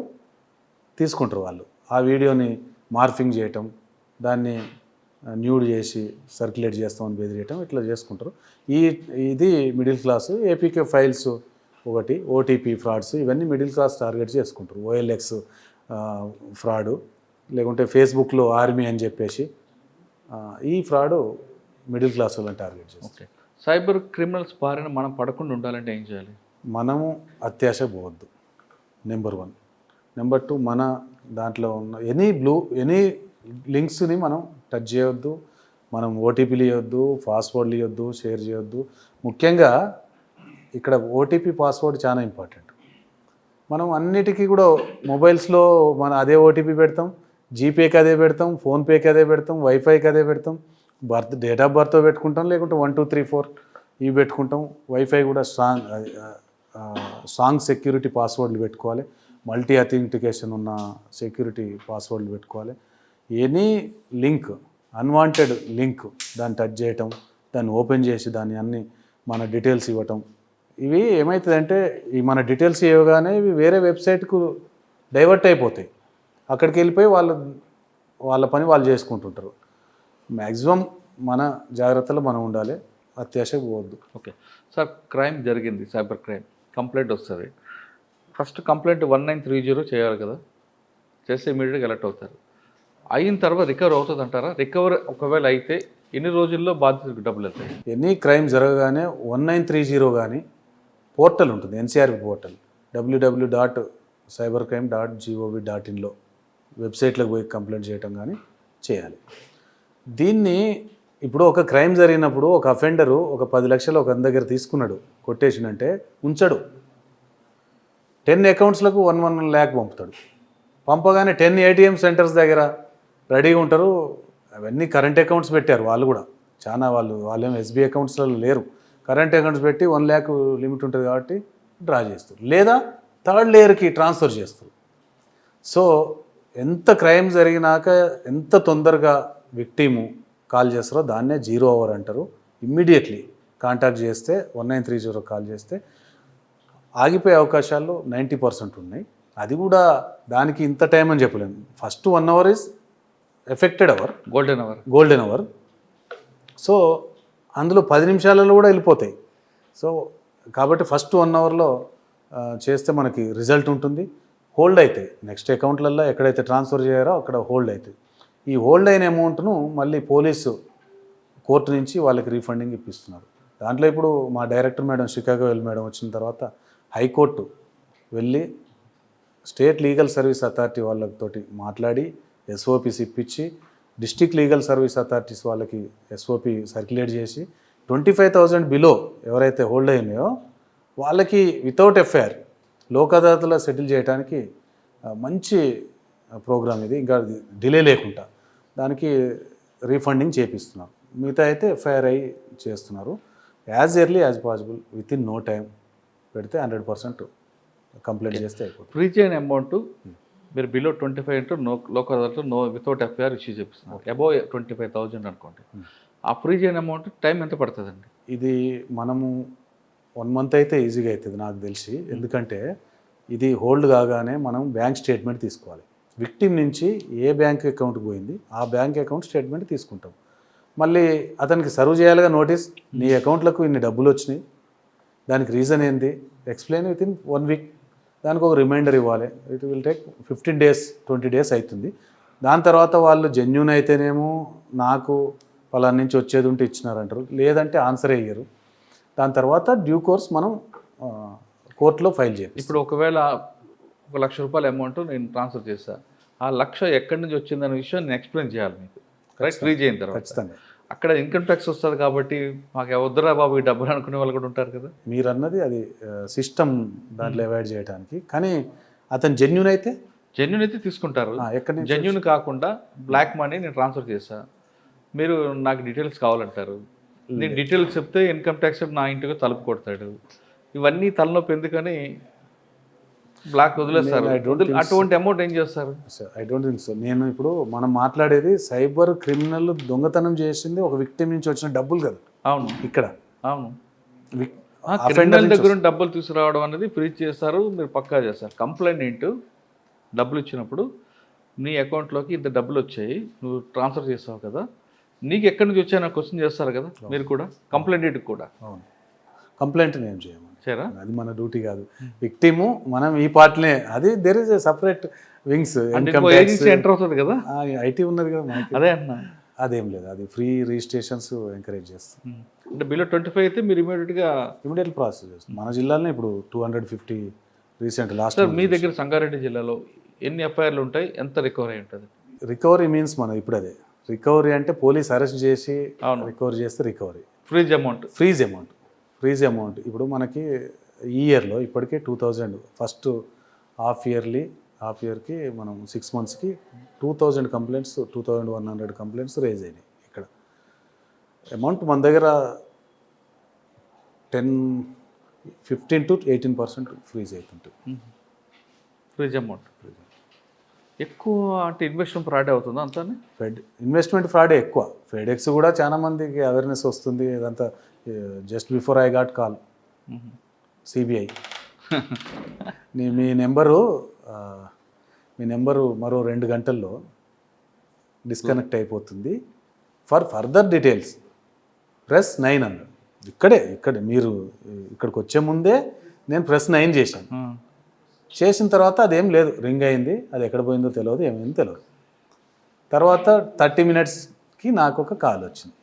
తీసుకుంటారు వాళ్ళు. ఆ వీడియోని మార్ఫింగ్ చేయటం, దాన్ని న్యూడ్ చేసి సర్క్యులేట్ చేస్తామని బెదిరియటం, ఇట్లా చేసుకుంటారు. ఇది మిడిల్ క్లాసు. ఏపీకే ఫైల్స్ ఒకటి, ఓటీపీ ఫ్రాడ్స్, ఇవన్నీ మిడిల్ క్లాస్ టార్గెట్ చేసుకుంటారు. ఓఎల్ఎక్స్ ఫ్రాడు, లేకుంటే ఫేస్బుక్లో ఆర్మీ అని చెప్పేసి ఈ ఫ్రాడు మిడిల్ క్లాస్ వాళ్ళని టార్గెట్ చేస్తారు. ఓకే, సైబర్ క్రిమినల్స్ బారిన మనం పడకుండా ఉండాలంటే ఏం చేయాలి? మనము అత్యాశ పోవద్దు, నెంబర్ 1. నెంబర్ 2, మన దాంట్లో ఉన్న ఎనీ లింక్స్ని మనం టచ్ చేయొద్దు, మనం ఓటీపీలు ఇవ్వద్దు, పాస్వర్డ్లు ఇవ్వద్దు, షేర్ చేయొద్దు. ముఖ్యంగా ఇక్కడ ఓటీపీ పాస్వర్డ్ చాలా ఇంపార్టెంట్. మనం అన్నిటికీ కూడా మొబైల్స్లో అదే ఓటీపీ పెడతాం, జీపేకి అదే పెడతాం, ఫోన్పేకి అదే పెడతాం, వైఫైకి అదే పెడతాం, డేట్ ఆఫ్ బర్త్ పెట్టుకుంటాం, లేకుంటే 1 2 3 4 ఇవి పెట్టుకుంటాం. వైఫై కూడా స్ట్రాంగ్ సెక్యూరిటీ పాస్వర్డ్లు పెట్టుకోవాలి, మల్టీ అథెంటికేషన్ ఉన్న సెక్యూరిటీ పాస్వర్డ్లు పెట్టుకోవాలి. ఎనీ లింక్, అన్వాంటెడ్ లింక్, దాన్ని టచ్ చేయటం, దాన్ని ఓపెన్ చేసి దాన్ని అన్ని మన డీటెయిల్స్ ఇవ్వటం, ఇవి ఏమవుతుందంటే ఈ మన డీటెయిల్స్ ఇవ్వగానే ఇవి వేరే వెబ్సైట్కు డైవర్ట్ అయిపోతాయి. అక్కడికి వెళ్ళిపోయి వాళ్ళ పని వాళ్ళు చేసుకుంటుంటారు. మ్యాక్సిమం మన జాగ్రత్తలో మనం ఉండాలి, అత్యాశ పోవద్దు. ఓకే సార్, క్రైమ్ జరిగింది, సైబర్ క్రైమ్ కంప్లైంట్ వస్తుంది. ఫస్ట్ కంప్లైంట్ 1930 చేయాలి కదా, చేస్తే ఇమీడియట్గా అలర్ట్ అవుతారు. అయిన తర్వాత రికవర్ అవుతుంది అంటారా? రికవర్ ఒకవేళ అయితే ఎన్ని రోజుల్లో బాధితులకు డబ్బులు వెళ్తాయి? ఎనీ క్రైమ్ జరగగానే 1930 కానీ పోర్టల్ ఉంటుంది, ఎన్సీఆర్బి పోర్టల్, www.cybercrime.gov.in వెబ్సైట్లోకి పోయి కంప్లైంట్ చేయటం కానీ చేయాలి. దీన్ని ఇప్పుడు ఒక క్రైమ్ జరిగినప్పుడు ఒక అఫెండరు ఒక 10 లక్షలు ఒక దగ్గర తీసుకున్నాడు, కొట్టేసినంటే ఉంచడు. 10 అకౌంట్స్లకు 1 lakh పంపుతాడు. పంపగానే 10 ATM సెంటర్స్ దగ్గర రెడీగా ఉంటారు. అవన్నీ కరెంట్ అకౌంట్స్ పెట్టారు వాళ్ళు కూడా, చాలా వాళ్ళేమో ఎస్బీ అకౌంట్స్లలో లేరు. కరెంట్ అకౌంట్స్ పెట్టి 1 lakh లిమిట్ ఉంటుంది కాబట్టి డ్రా చేస్తారు, లేదా థర్డ్ లేయర్కి ట్రాన్స్ఫర్ చేస్తారు. సో ఎంత క్రైమ్ జరిగినాక ఎంత తొందరగా విక్టిము కాల్ చేస్తారో దాన్నే 0 hour అంటారు. ఇమ్మీడియట్లీ కాంటాక్ట్ చేస్తే 1930 కాల్ చేస్తే ఆగిపోయే అవకాశాలు 90% ఉన్నాయి. అది కూడా దానికి ఇంత టైం అని చెప్పలేము. First 1 hour is affected hour, golden hour. So అందులో 10 నిమిషాలలో కూడా వెళ్ళిపోతాయి. సో కాబట్టి ఫస్ట్ 1 hourలో చేస్తే మనకి రిజల్ట్ ఉంటుంది. హోల్డ్ అవుతాయి నెక్స్ట్ అకౌంట్లలో, ఎక్కడైతే ట్రాన్స్ఫర్ చేయారో అక్కడ హోల్డ్ అవుతాయి. ఈ హోల్డ్ అయిన అమౌంట్ను మళ్ళీ పోలీసు కోర్టు నుంచి వాళ్ళకి రీఫండింగ్ ఇప్పిస్తున్నారు. దాంట్లో ఇప్పుడు మా డైరెక్టర్ మేడం షికాగో మేడం వచ్చిన తర్వాత హైకోర్టు వెళ్ళి స్టేట్ లీగల్ సర్వీస్ అథారిటీ వాళ్ళతోటి మాట్లాడి ఎస్ఓపిస్ ఇప్పించి, డిస్ట్రిక్ట్ లీగల్ సర్వీస్ అథారిటీస్ వాళ్ళకి ఎస్ఓపి సర్క్యులేట్ చేసి 25,000 బిలో ఎవరైతే హోల్డ్ అయినాయో వాళ్ళకి వితౌట్ ఎఫ్ఐఆర్ లోక్ అదాలత్లో సెటిల్ చేయడానికి మంచి ప్రోగ్రామ్ ఇది. ఇంకా డిలే లేకుండా దానికి రీఫండింగ్ చేపిస్తున్నారు. మిగతా అయితే ఎఫ్ఐఆర్ అయ్యి చేస్తున్నారు. As early as possible within no time పెడితే 100% కంప్లైంట్ చేస్తే అయిపోతుంది. ఫ్రీ చేయని అమౌంట్ మీరు బిలో 25 అంటే లోకల్ అదాలత్లో నో వితౌట్ ఎఫ్ఐఆర్ ఇష్యూ చేపిస్తున్నారు. అబోవ్ 25,000 అనుకోండి, ఆ ఫ్రీ చేయని అమౌంట్ టైం ఎంత పడుతుందండి? ఇది మనము 1 month అయితే ఈజీగా అవుతుంది నాకు తెలిసి. ఎందుకంటే ఇది హోల్డ్ కాగానే మనం బ్యాంక్ స్టేట్మెంట్ తీసుకోవాలి. విక్టిమ్ నుంచి ఏ బ్యాంక్ అకౌంట్కి పోయింది ఆ బ్యాంక్ అకౌంట్ స్టేట్మెంట్ తీసుకుంటాం. మళ్ళీ అతనికి సర్వ్ చేయాలిగా నోటీస్, నీ అకౌంట్లకు ఇన్ని డబ్బులు వచ్చినాయి, దానికి రీజన్ ఏంది, ఎక్స్ప్లెయిన్ విత్ ఇన్ 1 week. దానికి ఒక రిమైండర్ ఇవ్వాలి. It will take 15 days 20 days అవుతుంది. దాని తర్వాత వాళ్ళు జెన్యూన్ అయితేనేమో నాకు పలానా నుంచి వచ్చేది ఉంటే ఇచ్చినారంటారు, లేదంటే ఆన్సర్ అయ్యారు. దాని తర్వాత డ్యూ కోర్స్ మనం కోర్టులో ఫైల్ చేయాలి. ఇప్పుడు ఒకవేళ 1,00,000 రూపాయల అమౌంట్ నేను ట్రాన్స్ఫర్ చేస్తాను, ఆ 1,00,000 ఎక్కడి నుంచి వచ్చిందనే విషయం నేను ఎక్స్ప్లెయిన్ చేయాలి మీకు, రైట్? ఫ్రీ చేయని తర్వాత ఖచ్చితంగా అక్కడ ఇన్కమ్ ట్యాక్స్ వస్తుంది కాబట్టి మాకు వద్దురా బాబు ఈ డబ్బులు అనుకునే వాళ్ళు కూడా ఉంటారు కదా. మీరు అన్నది అది సిస్టమ్ దాంట్లో అవాయిడ్ చేయడానికి. కానీ అతను జెన్యున్ అయితే జెన్యున్ అయితే తీసుకుంటారు. ఎక్కడి నుంచి జెన్యున్ కాకుండా బ్లాక్ మనీ నేను ట్రాన్స్ఫర్ చేశా, మీరు నాకు డీటెయిల్స్ కావాలంటారు. నేను డీటెయిల్స్ చెప్తే ఇన్కమ్ ట్యాక్స్ నా ఇంటికి తలుపు కొడతాడు. ఇవన్నీ తలనొప్పి ఎందుకని బ్లాక్ వదిలేస్తారు. అటువంటి అమౌంట్ ఏం చేస్తారు? I don't think so. నేను ఇప్పుడు మనం మాట్లాడేది సైబర్ క్రిమినల్ దొంగతనం చేసింది ఒక విక్టిమ్ నుంచి వచ్చిన డబ్బులు కదా. అవును, ఇక్కడ అవును. క్రిమినల్ దగ్గర డబ్బులు తీసుకురావడం అనేది ఫ్రీజ్ చేస్తారు, మీరు పక్కా చేస్తారు. కంప్లైంట్ డబ్బులు ఇచ్చినప్పుడు నీ అకౌంట్లోకి ఇంత డబ్బులు వచ్చాయి, నువ్వు ట్రాన్స్ఫర్ చేస్తావు కదా, నీకు ఎక్కడి నుంచి వచ్చాయని క్వశ్చన్ చేస్తారు కదా మీరు కూడా. కంప్లైంట్ కూడా అవును, కంప్లైంట్ ఏం చేయము, సరేనా? అది మన డ్యూటీ కాదు. విక్టిము మనం ఈ పార్ట్నే, అది there is separate wings. Agency enter అవుతుంది కదా, ఐటీ ఉన్నది కదా మనకి. అదే అన్నా, అదేం లేదు, అది ఫ్రీ రిజిస్ట్రేషన్స్ ఎంకరేజ్ చేస్తాం. అంటే బిలో 25 అయితే మీరు ఇమీడియట్ ప్రాసెస్ చేస్తాం. మన జిల్లాలో ఇప్పుడు 250 రీసెంట్ లాస్ట్. మీ దగ్గర సంగారెడ్డి జిల్లాలో ఎన్ని ఎఫ్ఐఆర్లు ఉంటాయి, ఎంత రికవరీ ఉంటుంది? రికవరీ మీన్స్ మనం ఇప్పుడు అదే రికవరీ అంటే పోలీస్ అరెస్ట్ చేసి రికవరీ చేస్తే రికవరీ. ఫ్రీజ్ అమౌంట్ ఇప్పుడు మనకి ఈ ఇయర్లో ఇప్పటికే 2000 ఫస్ట్ హాఫ్ ఇయర్కి మనం 6 monthsకి 2000 కంప్లైంట్స్, 2100 కంప్లైంట్స్ రేజ్ అయినాయి. ఇక్కడ అమౌంట్ మన దగ్గర 15 to 18% ఫ్రీజ్ అవుతుంటుంది. ఫ్రీజ్ అమౌంట్ ఎక్కువ అంటే ఇన్వెస్ట్మెంట్ ఫ్రాడ్ అవుతుందా అంతా? ఇన్వెస్ట్మెంట్ ఫ్రాడే ఎక్కువ. ఫెడెక్స్ కూడా చాలా మందికి అవేర్నెస్ వస్తుంది. ఇదంతా just before I got call CBI me number మరో 2 గంటల్లో డిస్కనెక్ట్ అయిపోతుంది, ఫర్ ఫర్దర్ డీటెయిల్స్ ప్రెస్ 9 అన్నాడు. ఇక్కడే మీరు ఇక్కడికి వచ్చే ముందే నేను ప్రెస్ 9 చేసిన తర్వాత అదేం లేదు, రింగ్ అయింది, అది ఎక్కడ పోయిందో తెలియదు, ఏమైందో తెలియదు. తర్వాత 30 minutesకి నాకు ఒక కాల్ వచ్చింది,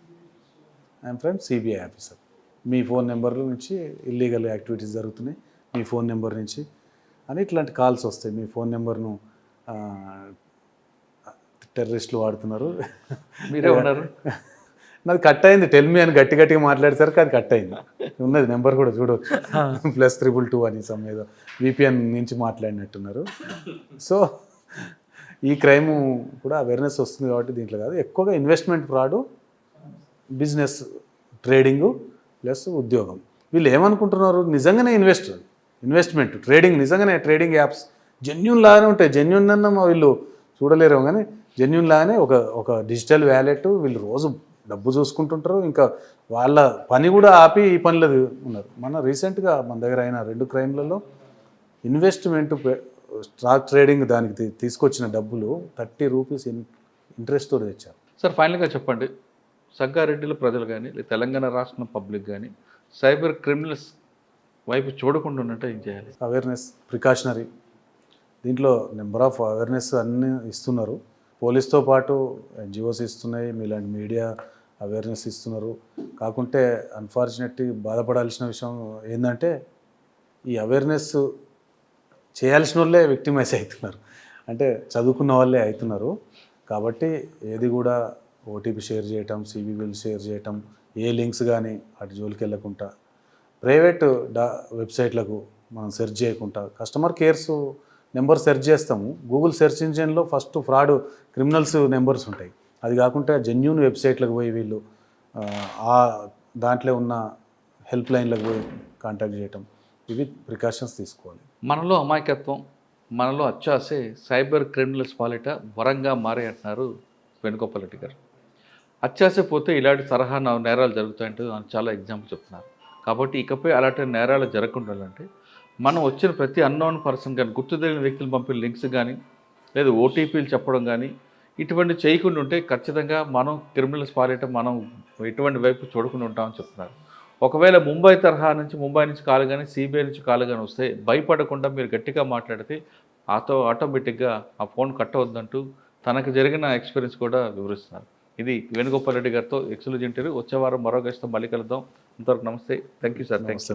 I'm from CBI officer, me phone number నుంచి ఇల్లీగల్ యాక్టివిటీస్ జరుగుతున్నాయి, మీ ఫోన్ నెంబర్ నుంచి అని ఇట్లాంటి కాల్స్ వస్తాయి. మీ ఫోన్ నెంబర్ను టెర్రరిస్టులు వాడుతున్నారు, మీరే ఉన్నారు. నాది కట్ అయింది, టెల్ మీ అని గట్టిగా మాట్లాడేసరికి అది కట్ అయింది. ఉన్నది నెంబర్ కూడా చూడవచ్చు, +222 అని ఏదో విపిఎన్ నుంచి మాట్లాడినట్టున్నారు. సో ఈ క్రైమ్ కూడా అవేర్నెస్ వస్తుంది కాబట్టి దీంట్లో కాదు, ఎక్కువగా investment fraud, business, trading plus ఉద్యోగం. వీళ్ళు ఏమనుకుంటున్నారు, నిజంగానే ఇన్వెస్ట్మెంట్ ట్రేడింగ్, నిజంగానే ట్రేడింగ్ యాప్స్ జెన్యున్ లాగానే ఉంటాయి. జెన్యున్ అన్న వీళ్ళు చూడలేరు, కానీ జెన్యున్ లాగానే ఒక డిజిటల్ వ్యాలెట్, వీళ్ళు రోజు డబ్బు చూసుకుంటుంటారు, ఇంకా వాళ్ళ పని కూడా ఆపి ఈ పనిలో ఉన్నారు. రీసెంట్గా మన దగ్గర అయిన 2 క్రైమ్లలో ఇన్వెస్ట్మెంట్ స్టాక్ ట్రేడింగ్ దానికి తీసుకొచ్చిన డబ్బులు 30 రూపీస్ ఇంట్రెస్ట్తో తెచ్చారు. సార్ ఫైనల్గా చెప్పండి, సంగారెడ్డిలో ప్రజలు కానీ తెలంగాణ రాష్ట్రం పబ్లిక్ కానీ సైబర్ క్రిమినల్స్ వైపు చూడకుండా ఉన్నట్టు ఏం చేయాలి? అవేర్నెస్, ప్రికాషనరీ, దీంట్లో నెంబర్ ఆఫ్ అవేర్నెస్ అన్నీ ఇస్తున్నారు. పోలీస్తో పాటు ఎన్జిఓస్ ఇస్తున్నాయి, మీలాంటి మీడియా అవేర్నెస్ ఇస్తున్నారు. కాకుంటే అన్ఫార్చునేట్లీ బాధపడాల్సిన విషయం ఏంటంటే ఈ అవేర్నెస్ చేయాల్సిన వాళ్ళే విక్టిమైజ్ అవుతున్నారు, అంటే చదువుకున్న వాళ్ళే అవుతున్నారు. కాబట్టి ఏది కూడా ఓటీపీ షేర్ చేయటం, సివివిలు షేర్ చేయటం, ఏ లింక్స్ కానీ అటు జోలికి వెళ్ళకుండా, ప్రైవేట్ వెబ్సైట్లకు మనం సెర్చ్ చేయకుండా, కస్టమర్ కేర్స్ నెంబర్ సెర్చ్ చేస్తాము, గూగుల్ సెర్చ్ ఇంజిన్లో ఫస్ట్ ఫ్రాడ్ క్రిమినల్స్ నెంబర్స్ ఉంటాయి. అది కాకుండా జెన్యూన్ వెబ్సైట్లకు పోయి వీళ్ళు దాంట్లో ఉన్న హెల్ప్ లైన్లకు పోయి కాంటాక్ట్ చేయటం, ఇవి ప్రికాషన్స్ తీసుకోవాలి. మనలో అమాయకత్వం, మనలో అత్యాసే సైబర్ క్రిమినల్స్ పాలిట వరంగా మారే అంటున్నారు వేణుగోపాల్ గారు. అత్యాస పోతే ఇలాంటి తరహా నేరాలు జరుగుతాయంటే చాలా ఎగ్జాంపుల్ చెప్తున్నారు. కాబట్టి ఇకపై అలాంటి నేరాలు జరగకుండా అంటే మనం వచ్చిన ప్రతి అన్నోన్ పర్సన్ కానీ, గుర్తు తెలియని వ్యక్తులు పంపిన లింక్స్ కానీ, లేదా ఓటీపీలు చెప్పడం కానీ, ఇటువంటి చేయకుండా ఉంటే ఖచ్చితంగా మనం క్రిమినల్స్ పాలిట మనం ఎటువంటి వైపు చూడకుండా ఉంటామని చెప్తున్నారు. ఒకవేళ ముంబై నుంచి కాల్ కానీ, సిబిఐ నుంచి కాల్ కానీ వస్తే భయపడకుండా మీరు గట్టిగా మాట్లాడితే ఆటోమేటిక్గా ఆ ఫోన్ కట్ అవుద్దంటూ తనకు జరిగిన ఎక్స్పీరియన్స్ కూడా వివరిస్తున్నారు. ఇది వేణుగోపాల్ రెడ్డి గారితో ఎక్స్క్లూజివ్ ఇంటర్వ్యూ. వచ్చే వారం మరో గెస్ట్తో మళ్ళీ కలుద్దాం. అంతవరకు నమస్తే. Thank you sir. థ్యాంక్స్.